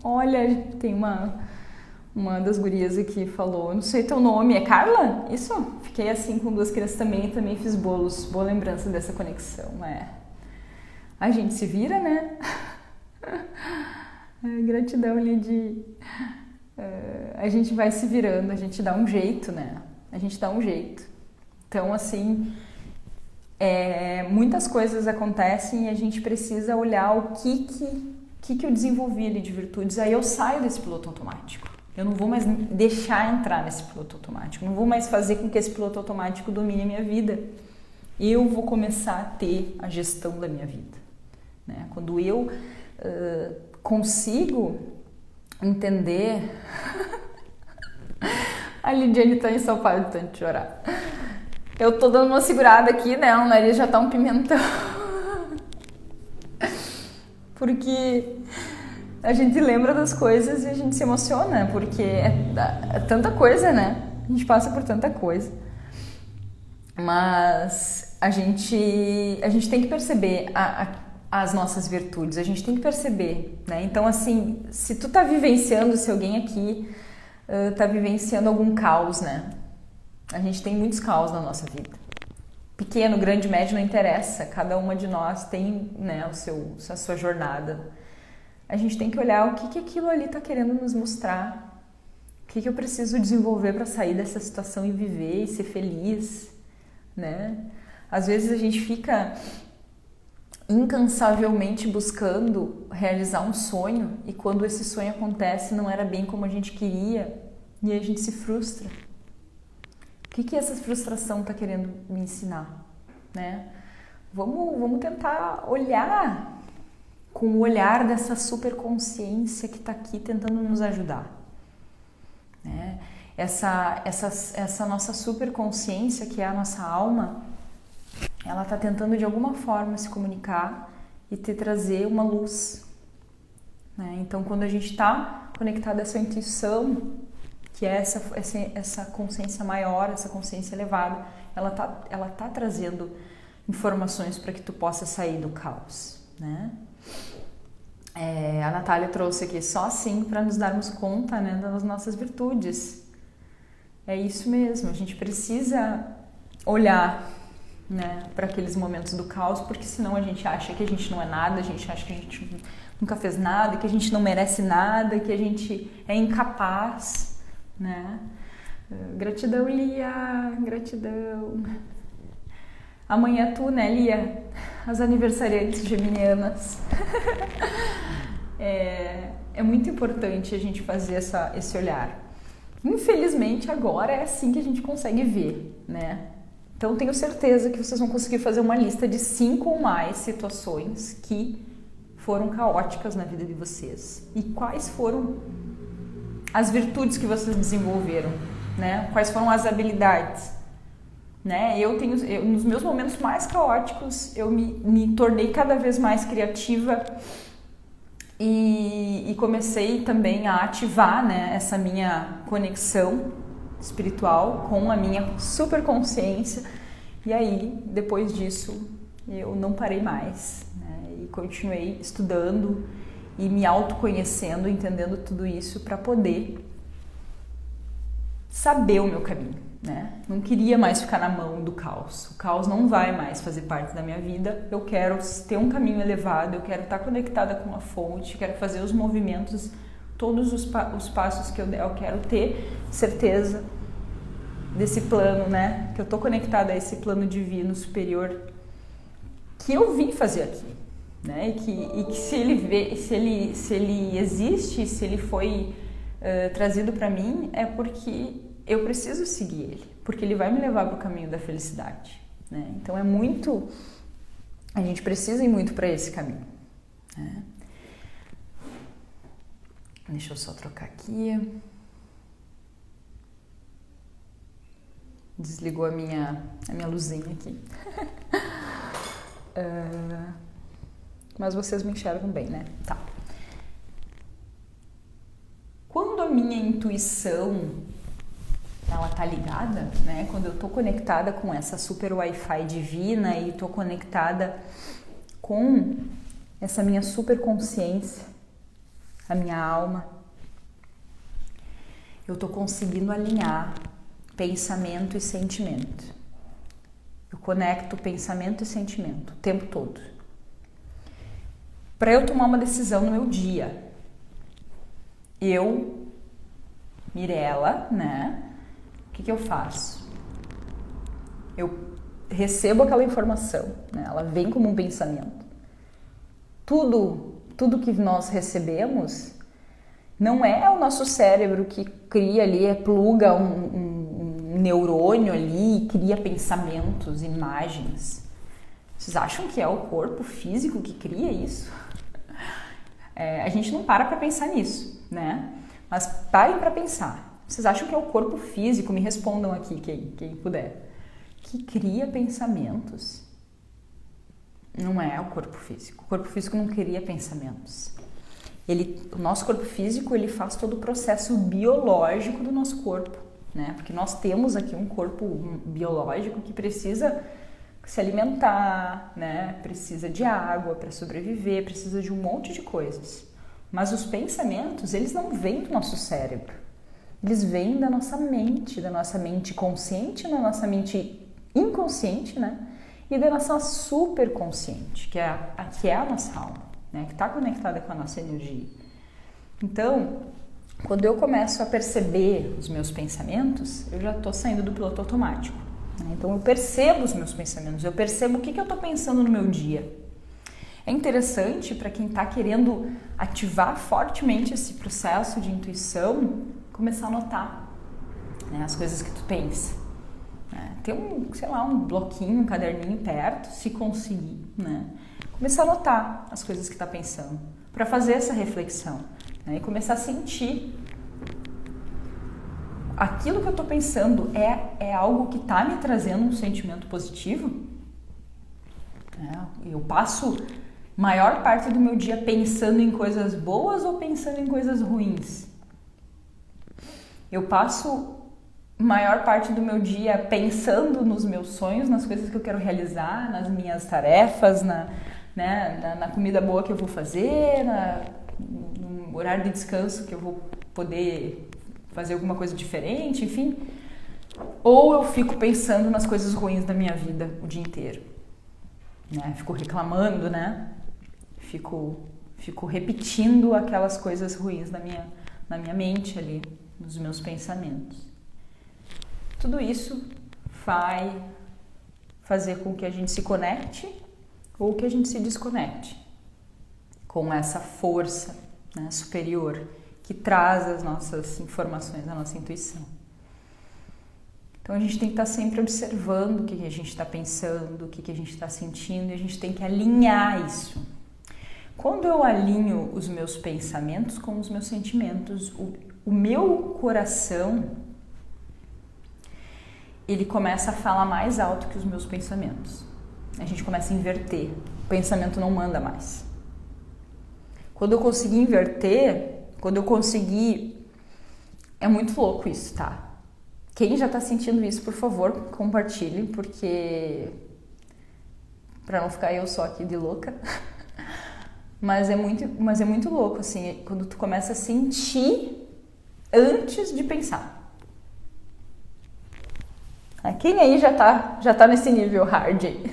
olha, tem uma das gurias aqui falou, não sei teu nome, é Carla? Isso? Fiquei assim com duas crianças também fiz bolos, boa lembrança dessa conexão. A gente se vira, né? Gratidão, Lidy. A gente vai se virando, a gente dá um jeito, né? A gente dá um jeito. Então, assim, muitas coisas acontecem e a gente precisa olhar o que eu desenvolvi ali de virtudes. Aí eu saio desse piloto automático. Eu não vou mais deixar entrar nesse piloto automático. Não vou mais fazer com que esse piloto automático domine a minha vida. Eu vou começar a ter a gestão da minha vida. Né? Quando eu consigo entender... A Lidiane tá ensopada de tanto chorar. Eu tô dando uma segurada aqui, né? O nariz já tá um pimentão. Porque a gente lembra das coisas e a gente se emociona, porque é tanta coisa, né? A gente passa por tanta coisa. Mas a gente tem que perceber as nossas virtudes, a gente tem que perceber, né? Então, assim, se tu tá vivenciando, se alguém aqui tá vivenciando algum caos, né? A gente tem muitos caos na nossa vida. Pequeno, grande, médio, não interessa. Cada uma de nós tem, né, a sua jornada. A gente tem que olhar o que aquilo ali está querendo nos mostrar. O que eu preciso desenvolver para sair dessa situação e viver e ser feliz, né? Às vezes a gente fica incansavelmente buscando realizar um sonho e quando esse sonho acontece não era bem como a gente queria e a gente se frustra. O que essa frustração está querendo me ensinar, né? Vamos tentar olhar com o olhar dessa superconsciência que está aqui tentando nos ajudar, né? Essa nossa superconsciência, que é a nossa alma, ela está tentando de alguma forma se comunicar e te trazer uma luz, né? Então, quando a gente está conectado a essa intuição, que é essa consciência maior, essa consciência elevada, ela tá trazendo informações para que tu possa sair do caos, né? A Natália trouxe aqui só assim para nos darmos conta, né, das nossas virtudes. É isso mesmo, a gente precisa olhar né, para aqueles momentos do caos, porque senão a gente acha que a gente não é nada, a gente acha que a gente nunca fez nada, que a gente não merece nada, que a gente é incapaz, né? Gratidão, Lia, gratidão. Amanhã tu, né, Lia? As aniversariantes geminianas. É muito importante a gente fazer esse olhar. Infelizmente, agora é assim que a gente consegue ver, né? Então, tenho certeza que vocês vão conseguir fazer uma lista de 5 ou mais situações que foram caóticas na vida de vocês. E quais foram as virtudes que vocês desenvolveram, né? Quais foram as habilidades, né? Nos meus momentos mais caóticos, eu me tornei cada vez mais criativa e comecei também a ativar, né, essa minha conexão espiritual com a minha superconsciência. E aí, depois disso, eu não parei mais, né? E continuei estudando e me autoconhecendo, entendendo tudo isso para poder saber o meu caminho, né? Não queria mais ficar na mão do caos. O caos não vai mais fazer parte da minha vida. Eu quero ter um caminho elevado, eu quero estar conectada com a fonte, quero fazer os movimentos, todos os passos que eu der, eu quero ter certeza desse plano, né? Que eu tô conectada a esse plano divino superior que eu vim fazer aqui, né? E que se ele existe, se ele foi trazido para mim, é porque eu preciso seguir ele, porque ele vai me levar para o caminho da felicidade, né? Então a gente precisa ir muito para esse caminho, né? Deixa eu só trocar aqui. Desligou a minha luzinha aqui. Mas vocês me enxergam bem, né? Tá. Quando a minha intuição ela tá ligada, né? Quando eu tô conectada com essa super Wi-Fi divina e tô conectada com essa minha super consciência, a minha alma, eu tô conseguindo alinhar pensamento e sentimento. Eu conecto pensamento e sentimento o tempo todo. Para eu tomar uma decisão no meu dia, eu, Mirella, né? O que eu faço? Eu recebo aquela informação, né? Ela vem como um pensamento. Tudo que nós recebemos não é o nosso cérebro que cria ali, pluga um neurônio ali e cria pensamentos, imagens. Vocês acham que é o corpo físico que cria isso? A gente não para pensar nisso, né? Mas parem para pensar. Vocês acham que é o corpo físico? Me respondam aqui, quem puder. Que cria pensamentos? Não é o corpo físico. O corpo físico não cria pensamentos. O nosso corpo físico, ele faz todo o processo biológico do nosso corpo, né? Porque nós temos aqui um corpo biológico que precisa se alimentar, né? Precisa de água para sobreviver, precisa de um monte de coisas. Mas os pensamentos, eles não vêm do nosso cérebro. Eles vêm da nossa mente consciente, da nossa mente inconsciente, né? E da nossa superconsciente, que é a nossa alma, né? Que está conectada com a nossa energia. Então, quando eu começo a perceber os meus pensamentos, eu já estou saindo do piloto automático, né? Então, eu percebo os meus pensamentos, eu percebo o que eu estou pensando no meu dia. É interessante para quem está querendo ativar fortemente esse processo de intuição, começar a notar, né, as coisas que tu pensa. Né? Ter um bloquinho, um caderninho perto, se conseguir, né? Começar a notar as coisas que tá pensando, para fazer essa reflexão, né? E começar a sentir aquilo que eu tô pensando é algo que tá me trazendo um sentimento positivo. Eu passo maior parte do meu dia pensando em coisas boas ou pensando em coisas ruins? Eu passo maior parte do meu dia pensando nos meus sonhos, nas coisas que eu quero realizar, nas minhas tarefas, na comida boa que eu vou fazer, no horário de descanso que eu vou poder fazer alguma coisa diferente, enfim. ou eu fico pensando nas coisas ruins da minha vida o dia inteiro, né? Fico reclamando, né? Fico repetindo aquelas coisas ruins na minha mente ali, nos meus pensamentos. Tudo isso vai fazer com que a gente se conecte ou que a gente se desconecte com essa força, né, superior que traz as nossas informações, a nossa intuição. Então a gente tem que estar sempre observando o que a gente está pensando, o que a gente está sentindo, e a gente tem que alinhar isso. Quando eu alinho os meus pensamentos com os meus sentimentos, o meu coração, ele começa a falar mais alto que os meus pensamentos. A gente começa a inverter. O pensamento não manda mais. Quando eu conseguir inverter, é muito louco isso, tá? Quem já tá sentindo isso, por favor, compartilhe, porque pra não ficar eu só aqui de louca. Mas é muito louco, assim, quando tu começa a sentir antes de pensar. Quem aí já tá nesse nível hard aí?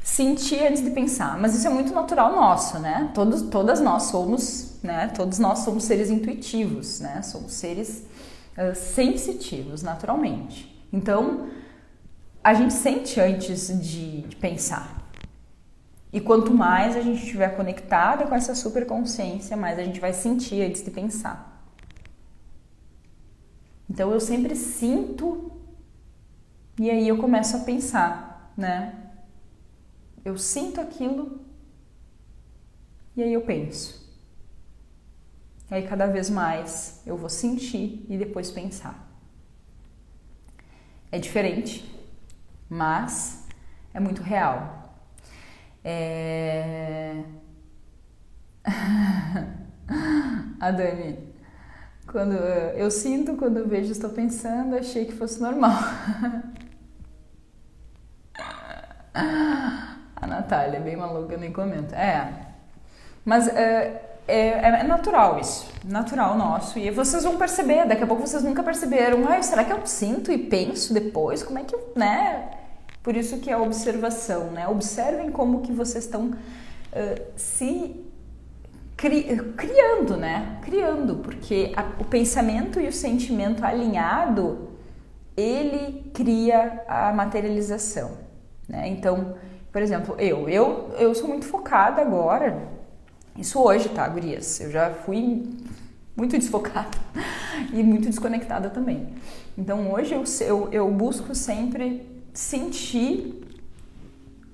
Sentir antes de pensar. Mas isso é muito natural nosso, né? Todos nós somos seres intuitivos, né? Somos seres sensitivos, naturalmente. Então, a gente sente antes de pensar. E quanto mais a gente estiver conectada com essa superconsciência, mais a gente vai sentir antes de pensar. Então, eu sempre sinto e aí eu começo a pensar, né? Eu sinto aquilo e aí eu penso. E aí cada vez mais eu vou sentir e depois pensar. É diferente, mas é muito real. A Dani, quando eu sinto, quando eu vejo, estou pensando, achei que fosse normal. A Natália é bem maluca, eu nem comento. Mas é natural isso, natural nosso. E vocês vão perceber, daqui a pouco vocês nunca perceberam. Será que eu sinto e penso depois? Como é que, né? Por isso que é a observação, né? Observem como que vocês estão se criando, né? Criando, porque o pensamento e o sentimento alinhado, ele cria a materialização, né? Então, por exemplo, eu sou muito focada agora, isso hoje, tá, gurias? Eu já fui muito desfocada e muito desconectada também. Então, hoje eu busco sempre sentir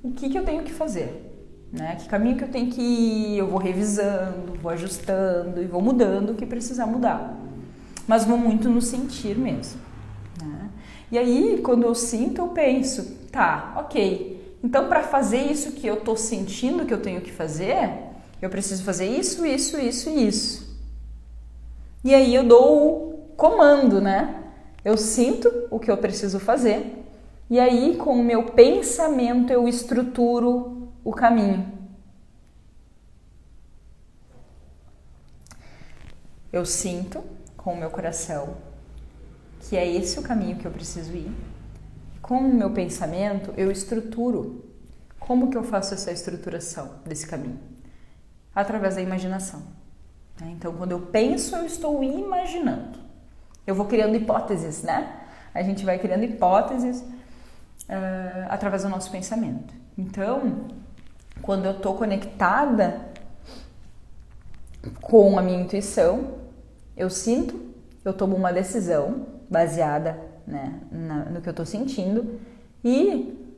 o que eu tenho que fazer, né? Que caminho que eu tenho que ir, eu vou revisando, vou ajustando e vou mudando o que precisar mudar. Mas vou muito no sentir mesmo, né? E aí, quando eu sinto, eu penso, tá, ok, então para fazer isso que eu tô sentindo que eu tenho que fazer, eu preciso fazer isso, isso, isso e isso. E aí eu dou o comando, né? Eu sinto o que eu preciso fazer. E aí, com o meu pensamento, eu estruturo o caminho. Eu sinto com o meu coração que é esse o caminho que eu preciso ir. Com o meu pensamento, eu estruturo. Como que eu faço essa estruturação desse caminho? Através da imaginação. Então, quando eu penso, eu estou imaginando. Eu vou criando hipóteses, né? A gente vai criando hipóteses através do nosso pensamento. Então, quando eu estou conectada com a minha intuição, eu sinto, eu tomo uma decisão baseada, né, no que eu estou sentindo, e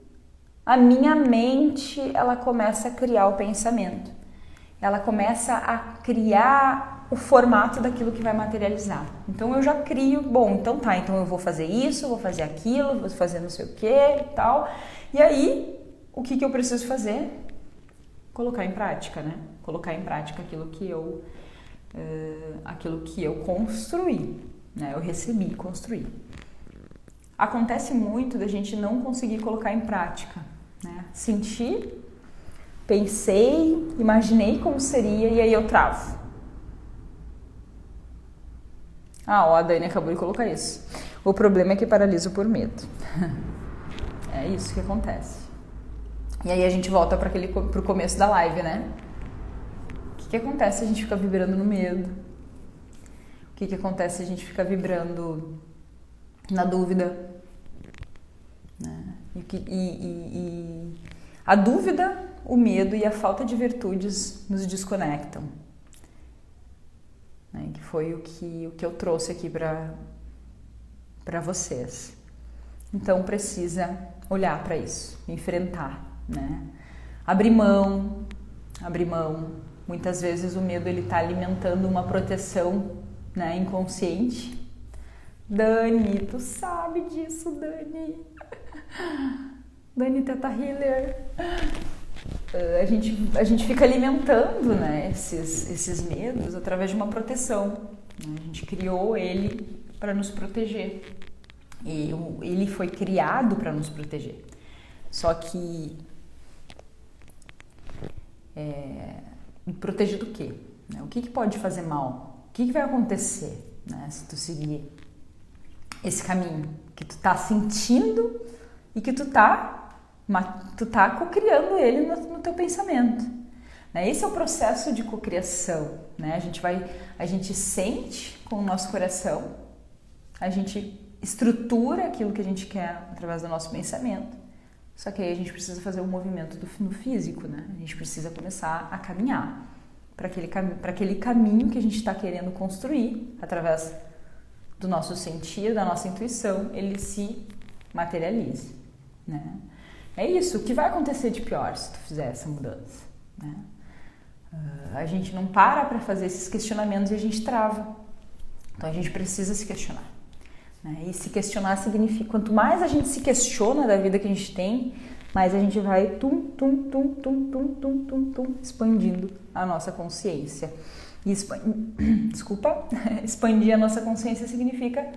a minha mente, ela começa a criar o pensamento. Ela começa a criar o formato daquilo que vai materializar. Então eu já crio, então eu vou fazer isso, vou fazer aquilo, vou fazer não sei o que e tal. E aí, o que eu preciso fazer? Colocar em prática, né? Colocar em prática aquilo que eu construí, né? Eu recebi e construí. Acontece muito da gente não conseguir colocar em prática, né? Senti, pensei, imaginei como seria e aí eu travo. A Dani acabou de colocar isso. O problema é que paraliso por medo. É isso que acontece. E aí a gente volta pro começo da live, né? O que acontece se a gente fica vibrando no medo? O que acontece se a gente fica vibrando na dúvida? Né? E a dúvida, o medo e a falta de virtudes nos desconectam. Né? Que foi o que eu trouxe aqui para vocês. Então precisa olhar para isso, enfrentar, né? Abrir mão. Muitas vezes o medo ele está alimentando uma proteção, né, inconsciente. Dani, tu sabe disso, Dani. Dani Teta Healer. A gente fica alimentando, né, esses medos através de uma proteção. Né? A gente criou ele para nos proteger. E ele foi criado para nos proteger. Só que proteger do quê? Né? O que pode fazer mal? O que vai acontecer, né, se tu seguir esse caminho que tu tá sentindo e que tu tá cocriando ele no teu pensamento. Né? Esse é o processo de cocriação. Né? A gente sente com o nosso coração, a gente estrutura aquilo que a gente quer através do nosso pensamento. Só que aí a gente precisa fazer um movimento no físico, né? A gente precisa começar a caminhar para aquele caminho que a gente está querendo construir através do nosso sentir, da nossa intuição, ele se materialize, né? É isso. O que vai acontecer de pior se tu fizer essa mudança, né? A gente não para fazer esses questionamentos e a gente trava. Então a gente precisa se questionar. E se questionar significa, quanto mais a gente se questiona da vida que a gente tem, mais a gente vai expandindo a nossa consciência. E expandir a nossa consciência significa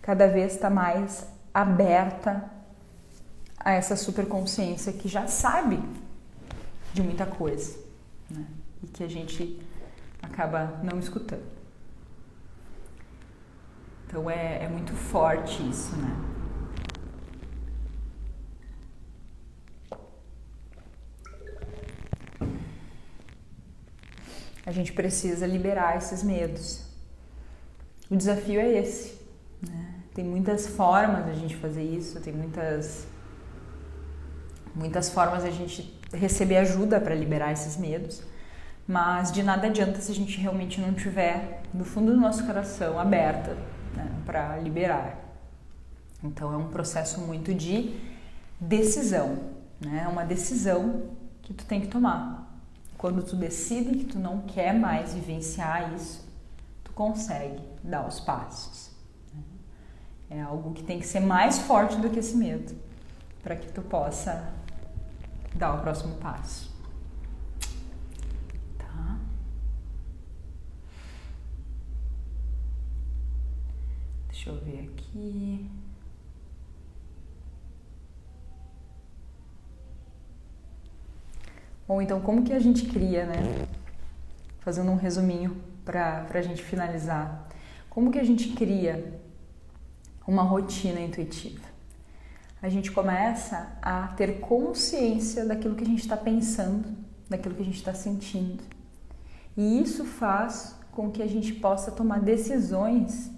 cada vez estar mais aberta a essa superconsciência que já sabe de muita coisa, né? E que a gente acaba não escutando. Então é muito forte isso, né? A gente precisa liberar esses medos. O desafio é esse, né? Tem muitas formas de a gente fazer isso, tem muitas formas de a gente receber ajuda para liberar esses medos, mas de nada adianta se a gente realmente não tiver no fundo do nosso coração aberta, né, para liberar. Então é um processo muito de decisão, né? É uma decisão que tu tem que tomar. Quando tu decide que tu não quer mais vivenciar isso, tu consegue dar os passos. É algo que tem que ser mais forte do que esse medo, para que tu possa dar o próximo passo. Tá? Deixa eu ver aqui. Bom, então como que a gente cria, né? Fazendo um resuminho para a gente finalizar. Como que a gente cria uma rotina intuitiva? A gente começa a ter consciência daquilo que a gente está pensando, daquilo que a gente está sentindo. E isso faz com que a gente possa tomar decisões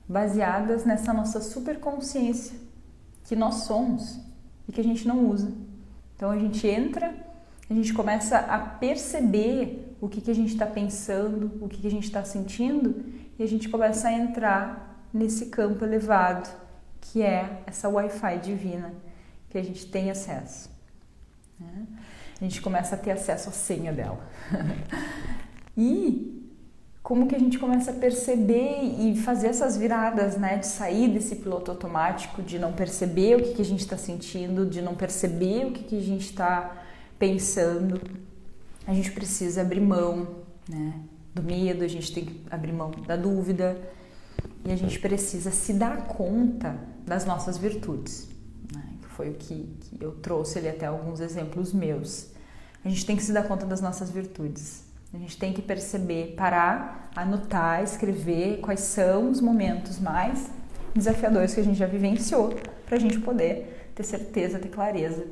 baseadas nessa nossa superconsciência que nós somos e que a gente não usa. Então a gente entra, a gente começa a perceber o que a gente está pensando, o que a gente está sentindo, e a gente começa a entrar nesse campo elevado, que é essa Wi-Fi divina que a gente tem acesso. Né? A gente começa a ter acesso à senha dela. E como que a gente começa a perceber e fazer essas viradas, né? De sair desse piloto automático, de não perceber o que a gente está sentindo, de não perceber o que a gente está pensando. A gente precisa abrir mão, né, do medo, a gente tem que abrir mão da dúvida e a gente precisa se dar conta das nossas virtudes, né, que foi o que eu trouxe ali até alguns exemplos meus. A gente tem que se dar conta das nossas virtudes. A gente tem que perceber, parar, anotar, escrever quais são os momentos mais desafiadores que a gente já vivenciou, para a gente poder ter certeza, ter clareza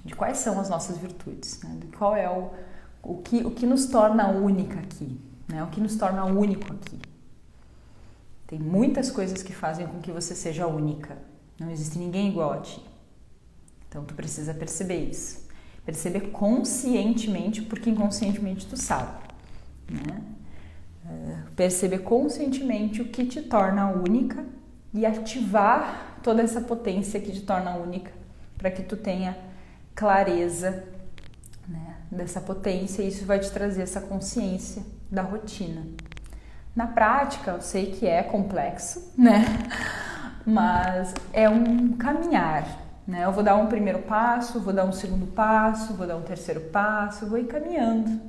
de quais são as nossas virtudes, né? De qual é o que nos torna única aqui, né? O que nos torna único aqui. Tem muitas coisas que fazem com que você seja única. Não existe ninguém igual a ti. Então tu precisa perceber isso. Perceber conscientemente, porque inconscientemente tu sabe, né? Perceber conscientemente o que te torna única e ativar toda essa potência que te torna única para que tu tenha clareza, né, dessa potência, e isso vai te trazer essa consciência da rotina. Na prática, eu sei que é complexo, né? Mas é um caminhar, né? Eu vou dar um primeiro passo, vou dar um segundo passo, vou dar um terceiro passo, vou ir caminhando.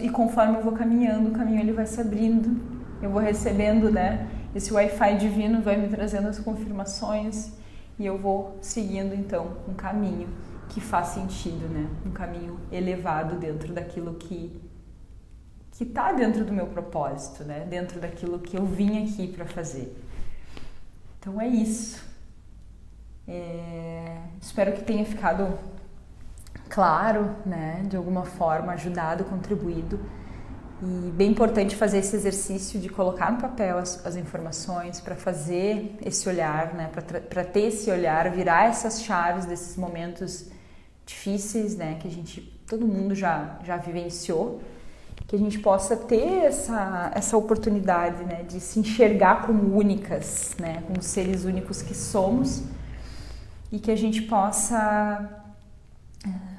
E conforme eu vou caminhando, o caminho ele vai se abrindo, eu vou recebendo, né? Esse Wi-Fi divino vai me trazendo as confirmações e eu vou seguindo, então, um caminho que faz sentido, né? Um caminho elevado dentro daquilo que está dentro do meu propósito, né? Dentro daquilo que eu vim aqui para fazer. Então é isso. Espero que tenha ficado claro, né? De alguma forma, ajudado, contribuído. E bem importante fazer esse exercício de colocar no papel as informações, para fazer esse olhar, né? Para ter esse olhar, virar essas chaves desses momentos difíceis, né? Que todo mundo já vivenciou. Que a gente possa ter essa oportunidade, né, de se enxergar como únicas, né, como seres únicos que somos, e que a gente possa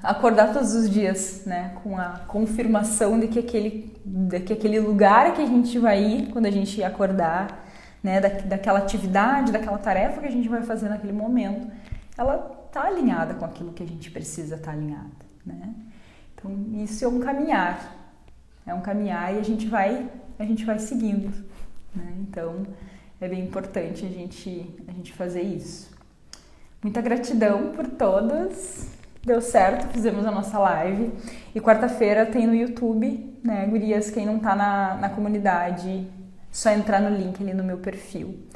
acordar todos os dias, né, com a confirmação de que aquele lugar que a gente vai ir quando a gente acordar, né, daquela atividade, daquela tarefa que a gente vai fazer naquele momento, ela está alinhada com aquilo que a gente precisa estar alinhada, né? Então isso é um caminhar. É um caminhar e a gente vai seguindo, né? Então é bem importante a gente fazer isso. Muita gratidão por todas. Deu certo, fizemos a nossa live. E quarta-feira tem no YouTube, né, gurias? Quem não tá na comunidade, só entrar no link ali no meu perfil.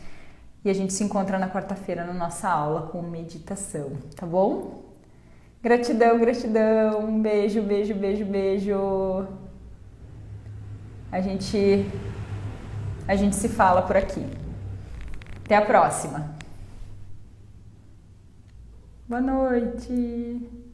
E a gente se encontra na quarta-feira na nossa aula com meditação, tá bom? Gratidão, gratidão. Um beijo, beijo, beijo, beijo. A gente se fala por aqui. Até a próxima. Boa noite.